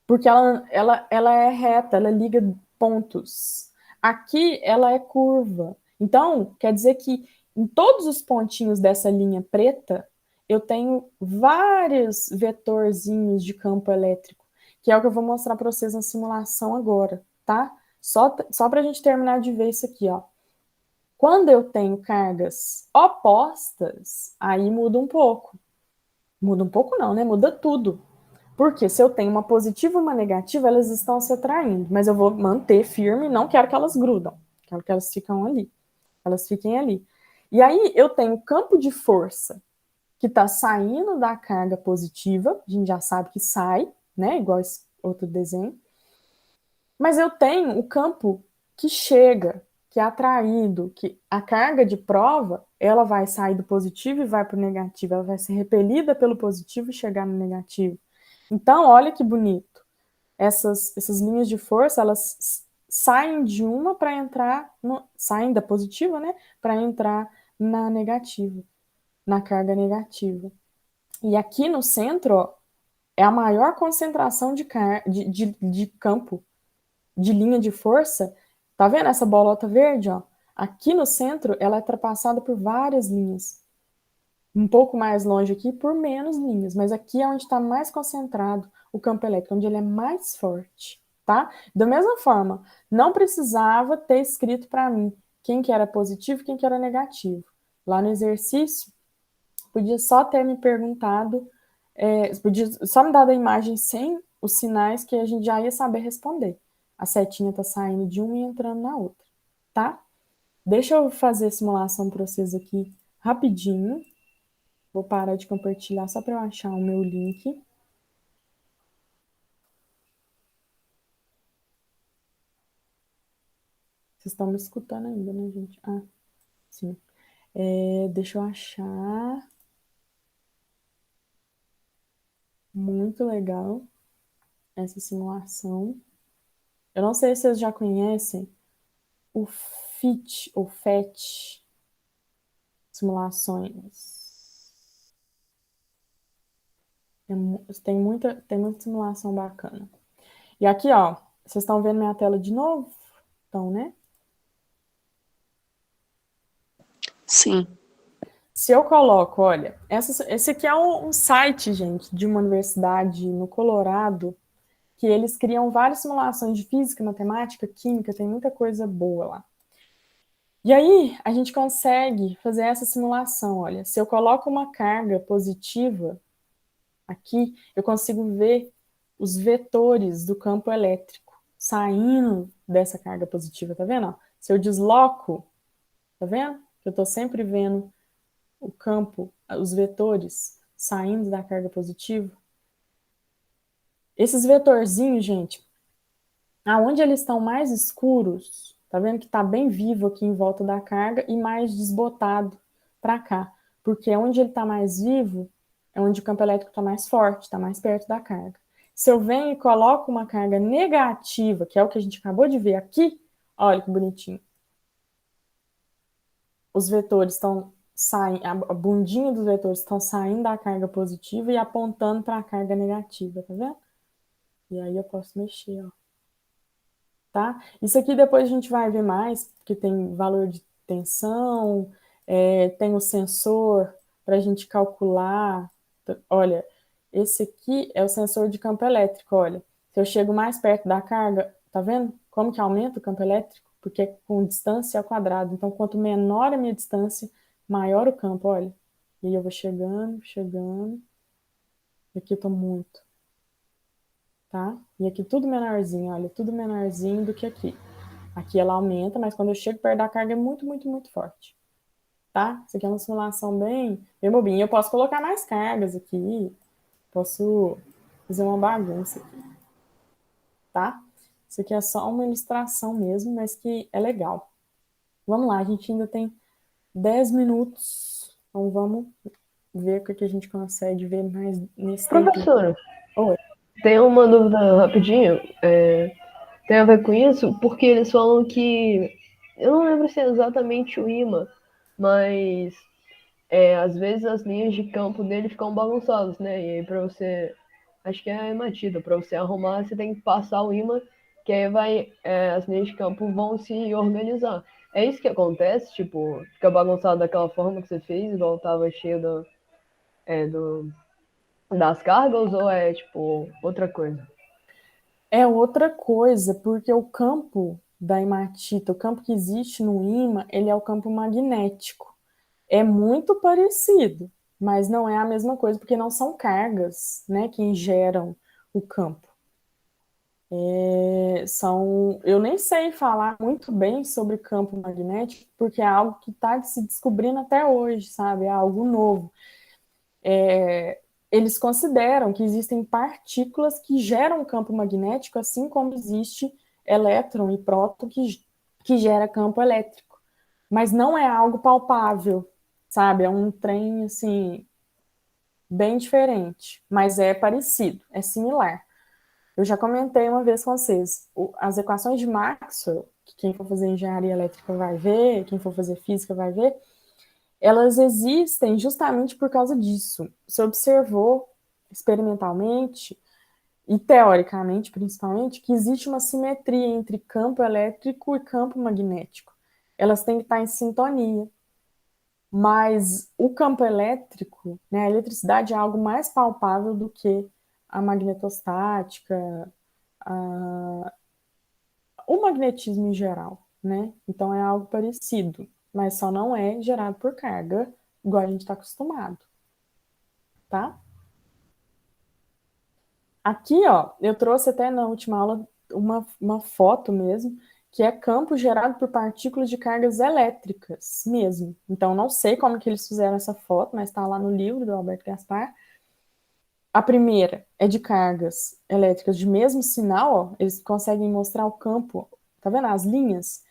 porque ela é reta, ela liga pontos. Aqui ela é curva. Então, quer dizer que em todos os pontinhos dessa linha preta, eu tenho vários vetorzinhos de campo elétrico, que é o que eu vou mostrar para vocês na simulação agora, tá? Só para a gente terminar de ver isso aqui, ó. Quando eu tenho cargas opostas, aí muda um pouco. Muda um pouco não, né? Muda tudo. Porque se eu tenho uma positiva e uma negativa, elas estão se atraindo, mas eu vou manter firme, não quero que elas grudam, quero que elas fiquem ali. E aí eu tenho campo de força que está saindo da carga positiva, a gente já sabe que sai, né? Igual esse outro desenho. Mas eu tenho o campo que chega, que é atraído, que a carga de prova, ela vai sair do positivo e vai para o negativo, ela vai ser repelida pelo positivo e chegar no negativo. Então, olha que bonito. Essas linhas de força, elas saem de uma para entrar, saem da positiva, né? Para entrar na negativa, na carga negativa. E aqui no centro, ó, é a maior concentração de campo, de linha de força. Tá vendo essa bolota verde, ó? Aqui no centro, ela é ultrapassada por várias linhas. Um pouco mais longe aqui, por menos linhas. Mas aqui é onde está mais concentrado o campo elétrico, onde ele é mais forte, tá? Da mesma forma, não precisava ter escrito para mim quem que era positivo e quem que era negativo. Lá no exercício, podia só ter me perguntado, podia só me dar a imagem sem os sinais que a gente já ia saber responder. A setinha tá saindo de uma e entrando na outra, tá? Deixa eu fazer a simulação para vocês aqui rapidinho. Vou parar de compartilhar só para eu achar o meu link. Vocês estão me escutando ainda, né, gente? Ah, sim. Deixa eu achar. Muito legal essa simulação. Eu não sei se vocês já conhecem o FIT, ou FET, simulações. Tem muita simulação bacana. E aqui, ó, vocês estão vendo minha tela de novo? Então, né? Sim. Se eu coloco, olha, esse aqui é um site, gente, de uma universidade no Colorado, que eles criam várias simulações de física, matemática, química, tem muita coisa boa lá. E aí, a gente consegue fazer essa simulação, olha, se eu coloco uma carga positiva aqui, eu consigo ver os vetores do campo elétrico saindo dessa carga positiva, tá vendo? Se eu desloco, tá vendo? Eu estou sempre vendo o campo, os vetores saindo da carga positiva. Esses vetorzinhos, gente, aonde eles estão mais escuros, tá vendo que tá bem vivo aqui em volta da carga e mais desbotado para cá, porque onde ele tá mais vivo é onde o campo elétrico está mais forte, está mais perto da carga. Se eu venho e coloco uma carga negativa, que é o que a gente acabou de ver aqui, olha que bonitinho. Os vetores estão saindo, a bundinha dos vetores estão saindo da carga positiva e apontando para a carga negativa, tá vendo? E aí eu posso mexer, ó. Tá? Isso aqui depois a gente vai ver mais, porque tem valor de tensão, tem o sensor para a gente calcular. Olha, esse aqui é o sensor de campo elétrico, olha. Se eu chego mais perto da carga, tá vendo como que aumenta o campo elétrico? Porque é com distância ao quadrado. Então, quanto menor a minha distância, maior o campo, olha. E aí eu vou chegando, chegando. E aqui eu tô muito. Tá? E aqui tudo menorzinho, olha, tudo menorzinho do que aqui. Aqui ela aumenta, mas quando eu chego perto da carga é muito, muito, muito forte. Tá? Isso aqui é uma simulação bem bobinha. Eu posso colocar mais cargas aqui, posso fazer uma bagunça aqui. Tá? Isso aqui é só uma ilustração mesmo, mas que é legal. Vamos lá, a gente ainda tem 10 minutos, então vamos ver o que a gente consegue ver mais nesse tempo. Professora, Oi. tem uma dúvida rapidinho. Tem a ver com isso, porque eles falam que. Eu não lembro se é exatamente o imã, mas às vezes as linhas de campo dele ficam bagunçadas, né? E aí pra você. Acho que é a hematita, pra você arrumar, você tem que passar o imã, que aí as linhas de campo vão se organizar. É isso que acontece? Tipo, fica bagunçado daquela forma que você fez, igual tava cheio das cargas ou é, tipo, outra coisa? É outra coisa, porque o campo da hematita, o campo que existe no ímã, ele é o campo magnético. É muito parecido, mas não é a mesma coisa, porque não são cargas, né, que geram o campo. Eu nem sei falar muito bem sobre campo magnético, porque é algo que está se descobrindo até hoje, sabe? É algo novo. Eles consideram que existem partículas que geram campo magnético, assim como existe elétron e próton que gera campo elétrico. Mas não é algo palpável, sabe? É um trem, assim, bem diferente, mas é parecido, é similar. Eu já comentei uma vez com vocês, as equações de Maxwell, que quem for fazer engenharia elétrica vai ver, quem for fazer física vai ver, elas existem justamente por causa disso. Você observou experimentalmente e teoricamente, principalmente, que existe uma simetria entre campo elétrico e campo magnético. Elas têm que estar em sintonia. Mas o campo elétrico, né, a eletricidade é algo mais palpável do que a magnetostática, o magnetismo em geral, né? Então é algo parecido, mas só não é gerado por carga, igual a gente está acostumado, tá? Aqui, ó, eu trouxe até na última aula uma foto mesmo, que é campo gerado por partículas de cargas elétricas mesmo. Então, não sei como que eles fizeram essa foto, mas está lá no livro do Alberto Gaspar. A primeira é de cargas elétricas de mesmo sinal, ó, eles conseguem mostrar o campo, tá vendo? As linhas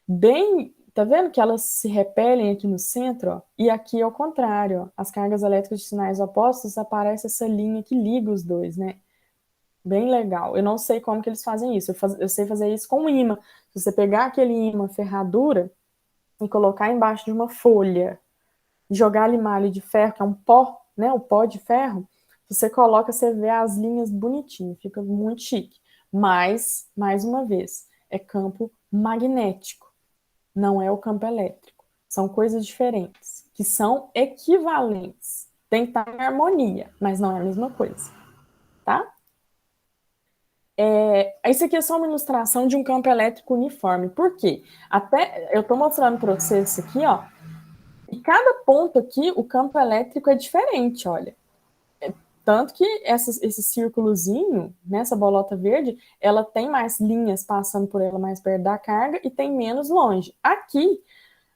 bem, tá vendo que elas se repelem aqui no centro, ó? E aqui é o contrário, ó. As cargas elétricas de sinais opostos aparece essa linha que liga os dois, né? Bem legal. Eu não sei como que eles fazem isso. Eu sei fazer isso com ímã. Se você pegar aquele ímã ferradura e colocar embaixo de uma folha, jogar ali malha de ferro, que é um pó, né? O pó de ferro, você coloca, você vê as linhas bonitinho, fica muito chique. Mas, mais uma vez, é campo magnético, não é o campo elétrico. São coisas diferentes, que são equivalentes. Tem que estar em harmonia, mas não é a mesma coisa, tá? Isso aqui é só uma ilustração de um campo elétrico uniforme. Por quê? Até eu estou mostrando para vocês isso aqui, ó. E cada ponto aqui, o campo elétrico é diferente, olha. Tanto que esse círculozinho, nessa bolota verde, ela tem mais linhas passando por ela mais perto da carga e tem menos longe. Aqui,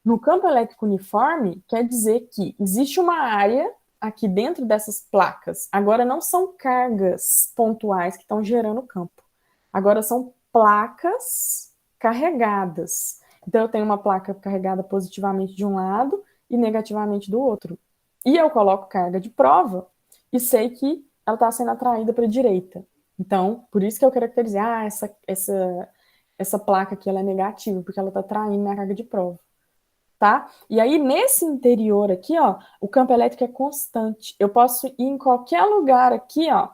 no campo elétrico uniforme, quer dizer que existe uma área aqui dentro dessas placas. Agora não são cargas pontuais que estão gerando campo. Agora são placas carregadas. Então eu tenho uma placa carregada positivamente de um lado e negativamente do outro. E eu coloco carga de prova e sei que ela está sendo atraída para a direita. Então, por isso que eu caracterizei, essa placa aqui ela é negativa, porque ela está atraindo minha carga de prova. Tá? E aí, nesse interior aqui, ó, o campo elétrico é constante. Eu posso ir em qualquer lugar aqui, ó,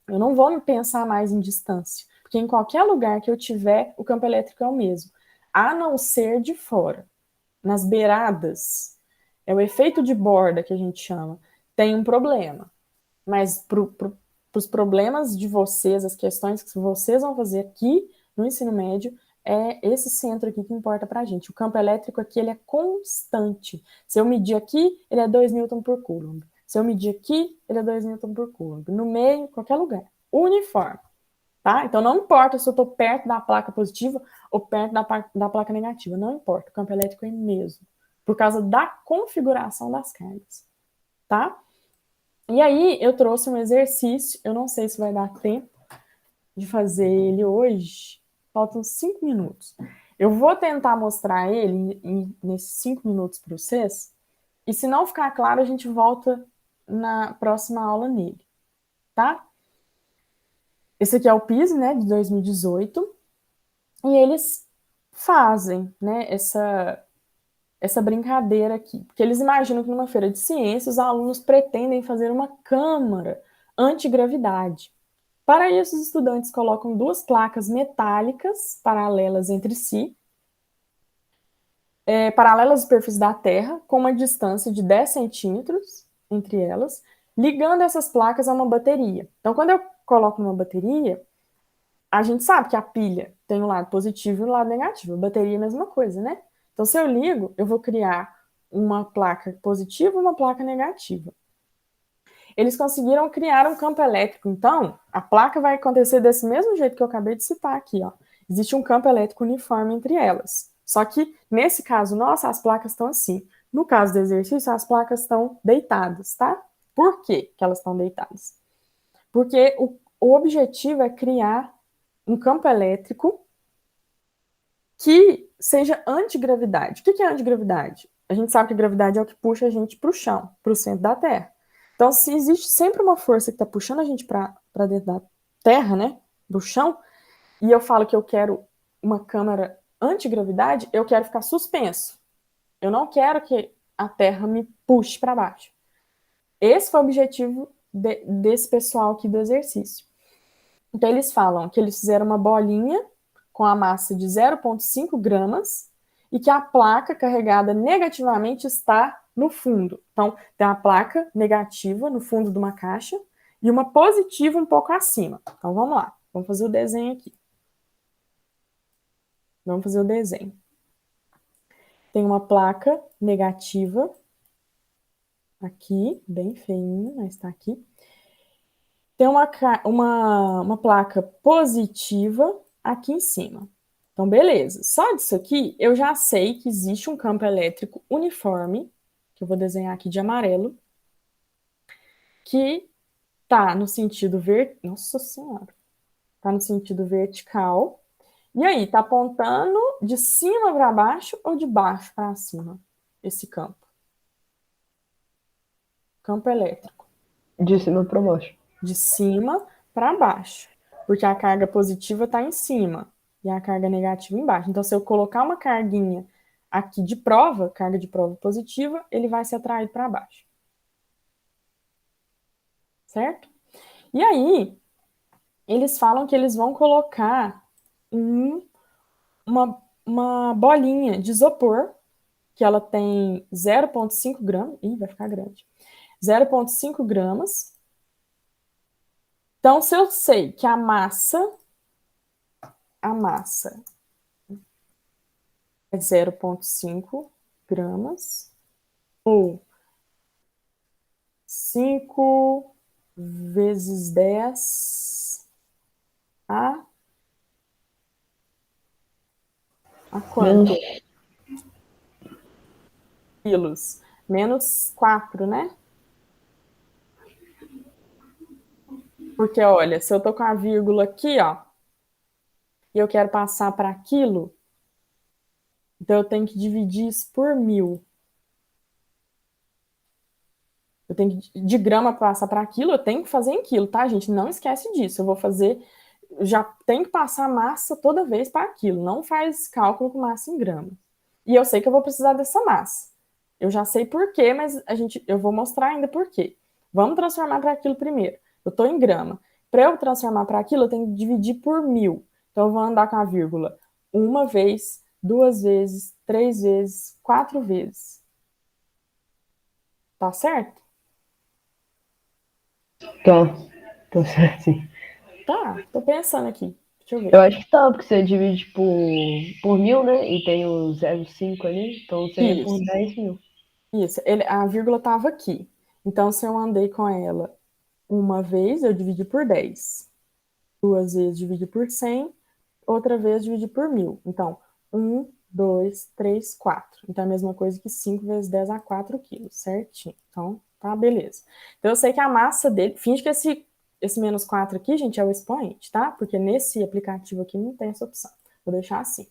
eu não vou me pensar mais em distância, porque em qualquer lugar que eu tiver, o campo elétrico é o mesmo, a não ser de fora. Nas beiradas, é o efeito de borda que a gente chama, tem um problema. Mas para os problemas de vocês, as questões que vocês vão fazer aqui no ensino médio, é esse centro aqui que importa para a gente. O campo elétrico aqui ele é constante. Se eu medir aqui, ele é 2 newton por coulomb. Se eu medir aqui, ele é 2 newton por coulomb. No meio, qualquer lugar. Uniforme. Tá? Então não importa se eu estou perto da placa positiva ou perto da placa negativa. Não importa. O campo elétrico é o mesmo. Por causa da configuração das cargas. Tá? E aí eu trouxe um exercício, eu não sei se vai dar tempo de fazer ele hoje, faltam 5 minutos. Eu vou tentar mostrar ele nesses 5 minutos para vocês, e se não ficar claro, a gente volta na próxima aula nele, tá? Esse aqui é o PIS, né, de 2018, e eles fazem, né, essa brincadeira aqui, porque eles imaginam que numa feira de ciências os alunos pretendem fazer uma câmara antigravidade. Para isso, os estudantes colocam duas placas metálicas paralelas entre si, paralelas à superfície da Terra, com uma distância de 10 centímetros, entre elas, ligando essas placas a uma bateria. Então, quando eu coloco uma bateria, a gente sabe que a pilha tem o lado positivo e o lado negativo. A bateria é a mesma coisa, né? Então, se eu ligo, eu vou criar uma placa positiva e uma placa negativa. Eles conseguiram criar um campo elétrico. Então, a placa vai acontecer desse mesmo jeito que eu acabei de citar aqui, ó. Existe um campo elétrico uniforme entre elas. Só que, nesse caso nosso, as placas estão assim. No caso do exercício, as placas estão deitadas, tá? Por que elas estão deitadas? Porque o objetivo é criar um campo elétrico que seja antigravidade. O que é antigravidade? A gente sabe que a gravidade é o que puxa a gente para o chão, para o centro da Terra. Então, se existe sempre uma força que está puxando a gente para dentro da Terra, né, do chão, e eu falo que eu quero uma câmara antigravidade, eu quero ficar suspenso. Eu não quero que a Terra me puxe para baixo. Esse foi o objetivo desse pessoal aqui do exercício. Então, eles falam que eles fizeram uma bolinha com a massa de 0,5 gramas e que a placa carregada negativamente está no fundo. Então, tem uma placa negativa no fundo de uma caixa e uma positiva um pouco acima. Então, vamos lá. Vamos fazer o desenho aqui. Vamos fazer o desenho. Tem uma placa negativa aqui, bem feinha, mas está aqui. Tem uma placa positiva aqui em cima. Então, beleza. Só disso aqui, eu já sei que existe um campo elétrico uniforme, que eu vou desenhar aqui de amarelo, que tá no sentido Nossa Senhora! Tá no sentido vertical. E aí, tá apontando de cima para baixo ou de baixo para cima esse campo? Campo elétrico. De cima para baixo. De cima para baixo. Porque a carga positiva está em cima e a carga negativa embaixo. Então, se eu colocar uma carguinha aqui de prova, carga de prova positiva, ele vai se atrair para baixo. Certo? E aí, eles falam que eles vão colocar uma bolinha de isopor, que ela tem 0,5 gramas. Ih, vai ficar grande. 0,5 gramas. Então, se eu sei que a massa é 0,5 gramas, ou 5 vezes 10 a quanto? Quilos. Menos 4, né? Porque, olha, se eu tô com a vírgula aqui, ó, e eu quero passar para quilo, então eu tenho que dividir isso por 1000. Eu tenho que, de grama passar para quilo, eu tenho que fazer em quilo, tá, gente? Não esquece disso. Eu vou fazer, já tem que passar massa toda vez para quilo. Não faz cálculo com massa em grama. E eu sei que eu vou precisar dessa massa. Eu já sei por quê, mas eu vou mostrar ainda por quê. Vamos transformar para quilo primeiro. Eu estou em grama. Para eu transformar para quilo, eu tenho que dividir por 1000. Então, eu vou andar com a vírgula uma vez, 2 vezes, 3 vezes, 4 vezes. Tá certo? Tá certo, sim. Tá, tô pensando aqui. Deixa eu ver. Eu acho que tá, porque você divide por 1000, né? E tem o 0,5 ali, então seria por 10.000. Isso, a vírgula estava aqui. Então, se eu andei com ela uma vez, eu dividi por 10. 2 vezes dividi por 100, outra vez dividi por 1000. Então, 1, 2, 3, 4. Então, é a mesma coisa que 5 vezes 10 a 4 quilos, certinho. Então, tá, beleza. Então, eu sei que a massa dele... Finge que esse menos 4 aqui, gente, é o expoente, tá? Porque nesse aplicativo aqui não tem essa opção. Vou deixar assim.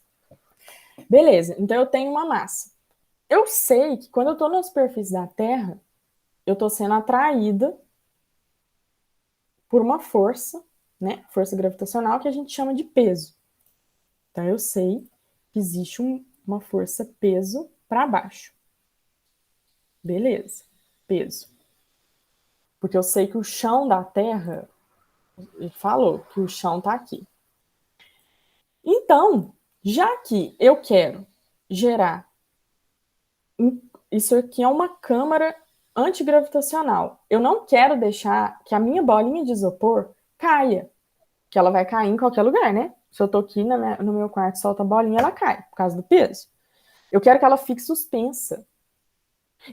Beleza, então eu tenho uma massa. Eu sei que quando eu estou na superfície da Terra, eu estou sendo atraída por uma força, né? Força gravitacional que a gente chama de peso. Então, eu sei que existe uma força peso para baixo. Beleza, peso. Porque eu sei que o chão da Terra, ele falou que o chão está aqui. Então, já que eu quero gerar... Isso aqui é uma câmara antigravitacional. Eu não quero deixar que a minha bolinha de isopor caia, que ela vai cair em qualquer lugar, né? Se eu tô aqui no meu quarto, solta a bolinha, ela cai, por causa do peso. Eu quero que ela fique suspensa.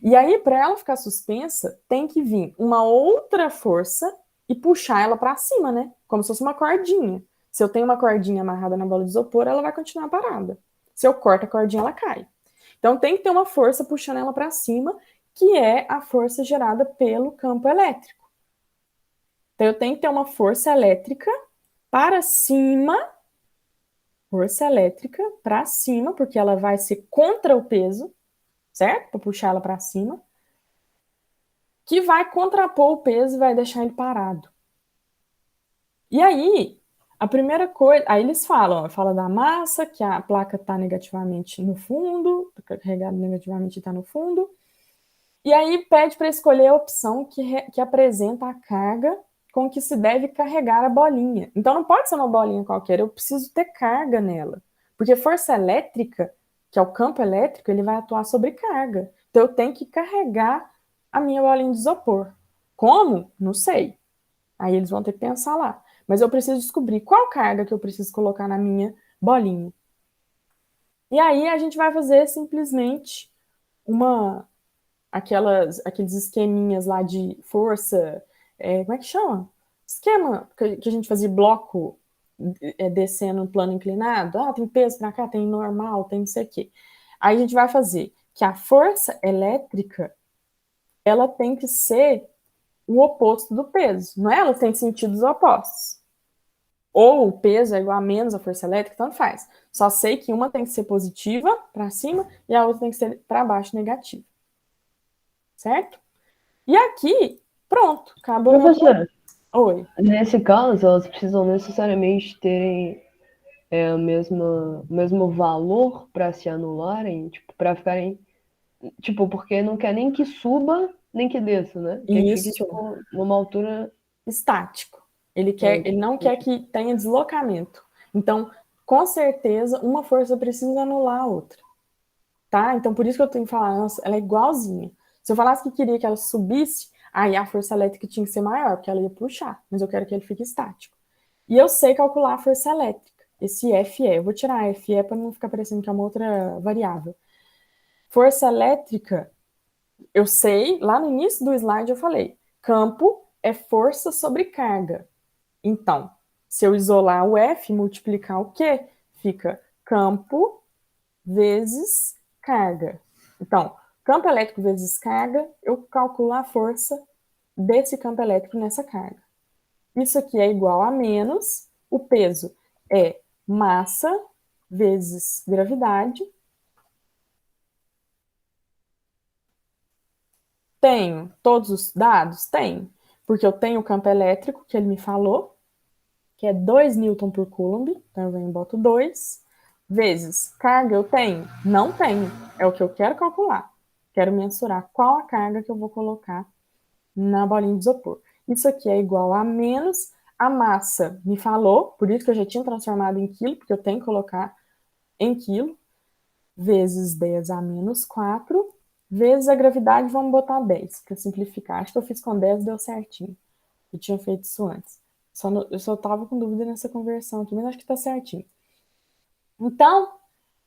E aí, para ela ficar suspensa, tem que vir uma outra força e puxar ela para cima, né? Como se fosse uma cordinha. Se eu tenho uma cordinha amarrada na bola de isopor, ela vai continuar parada. Se eu corto a cordinha, ela cai. Então tem que ter uma força puxando ela para cima, que é a força gerada pelo campo elétrico. Então eu tenho que ter uma força elétrica para cima, força elétrica para cima, porque ela vai ser contra o peso, certo? Para puxar ela para cima, que vai contrapor o peso e vai deixar ele parado. E aí, a primeira coisa, aí eles falam, fala da massa, que a placa está negativamente no fundo, carregada negativamente está no fundo, e aí pede para escolher a opção que apresenta a carga com que se deve carregar a bolinha. Então não pode ser uma bolinha qualquer, eu preciso ter carga nela, porque força elétrica, que é o campo elétrico, ele vai atuar sobre carga. Então eu tenho que carregar a minha bolinha de isopor. Como? Não sei. Aí eles vão ter que pensar lá. Mas eu preciso descobrir qual carga que eu preciso colocar na minha bolinha. E aí a gente vai fazer simplesmente aqueles esqueminhas lá de força, como é que chama? Esquema que a gente fazia bloco descendo no plano inclinado. Ah, tem peso pra cá, tem normal, tem não sei o quê. Aí a gente vai fazer que a força elétrica, ela tem que ser o oposto do peso, não é? Elas têm sentidos opostos. Ou o peso é igual a menos a força elétrica, tanto faz. Só sei que uma tem que ser positiva para cima e a outra tem que ser para baixo negativa. Certo? E aqui, pronto, acabou. Professora, Oi. nesse caso, elas precisam necessariamente terem o mesmo valor para se anularem, tipo, para ficarem, tipo, porque não quer nem que suba, nem que desça, né? Quer que fique, Isso. tipo, numa altura Estático. Ele não quer que tenha deslocamento. Então, com certeza, uma força precisa anular a outra. Tá? Então, por isso que eu tenho que falar, nossa, ela é igualzinha. Se eu falasse que queria que ela subisse, aí a força elétrica tinha que ser maior, porque ela ia puxar. Mas eu quero que ele fique estático. E eu sei calcular a força elétrica. Esse FE. Eu vou tirar a FE para não ficar parecendo que é uma outra variável. Força elétrica, eu sei, lá no início do slide eu falei, campo é força sobre carga. Então, se eu isolar o F, multiplicar o Q, fica campo vezes carga. Então, campo elétrico vezes carga, eu calculo a força desse campo elétrico nessa carga. Isso aqui é igual a menos, o peso é massa vezes gravidade. Tenho todos os dados? Tenho, porque eu tenho o campo elétrico que ele me falou, que é 2 newton por coulomb, então eu venho e boto 2, vezes carga eu tenho? Não tenho, é o que eu quero calcular. Quero mensurar qual a carga que eu vou colocar na bolinha de isopor. Isso aqui é igual a menos a massa, me falou, por isso que eu já tinha transformado em quilo, porque eu tenho que colocar em quilo, vezes 10 a menos 4, vezes a gravidade, vamos botar 10, para simplificar. Acho que eu fiz com 10 e deu certinho. Eu tinha feito isso antes. Eu só estava com dúvida nessa conversão aqui, mas acho que está certinho. Então,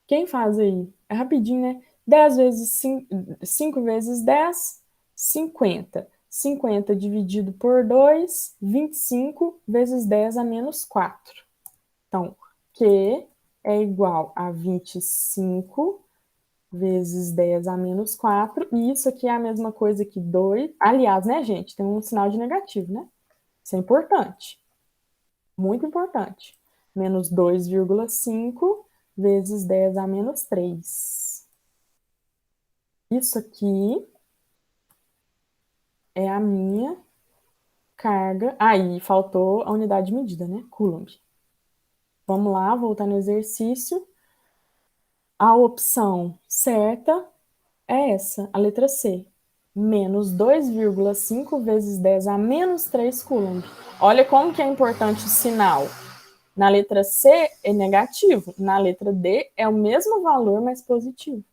quem faz aí? É rapidinho, né? 10 vezes 5 vezes 10, 50. 50 dividido por 2, 25 vezes 10 a menos 4. Então, Q é igual a 25 vezes 10 a menos 4. E isso aqui é a mesma coisa que 2. Aliás, né, gente? Tem um sinal de negativo, né? Isso é importante. Muito importante. Menos 2,5 vezes 10 a menos 3. Isso aqui é a minha carga. Aí, faltou a unidade de medida, né? Coulomb. Vamos lá, voltar no exercício. A opção certa é essa, a letra C. Menos 2,5 vezes 10 a menos 3 coulomb. Olha como que é importante o sinal. Na letra C é negativo, na letra D é o mesmo valor, mas positivo.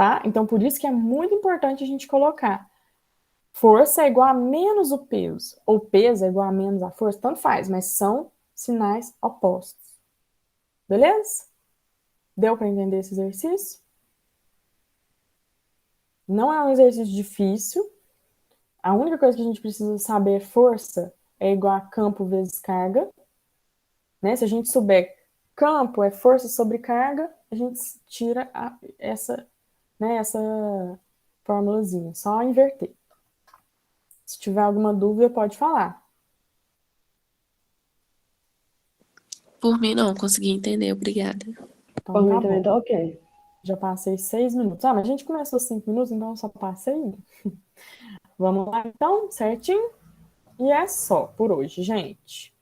tá? Então, por isso que é muito importante a gente colocar força é igual a menos o peso, ou peso é igual a menos a força, tanto faz, mas são sinais opostos. Beleza? Deu para entender esse exercício? Não é um exercício difícil. A única coisa que a gente precisa saber é força é igual a campo vezes carga. Né? Se a gente souber campo é força sobre carga, a gente tira essa formulazinha. Só inverter. Se tiver alguma dúvida, pode falar. Por mim, não, consegui entender, obrigada. Então, Por mim tá também bom. tá ok. Já passei 6 minutos. Ah, mas a gente começou 5 minutos, então eu só passei 1. Vamos lá, então, certinho? E é só por hoje, gente.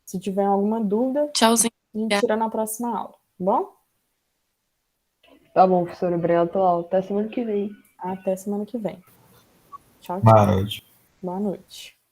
Se tiver alguma dúvida, Tchauzinho. a gente tira na próxima aula, tá bom? Tá bom, professora. Obrigado pela aula. Até semana que vem. Até semana que vem. Tchau, tchau. Boa noite. Boa noite.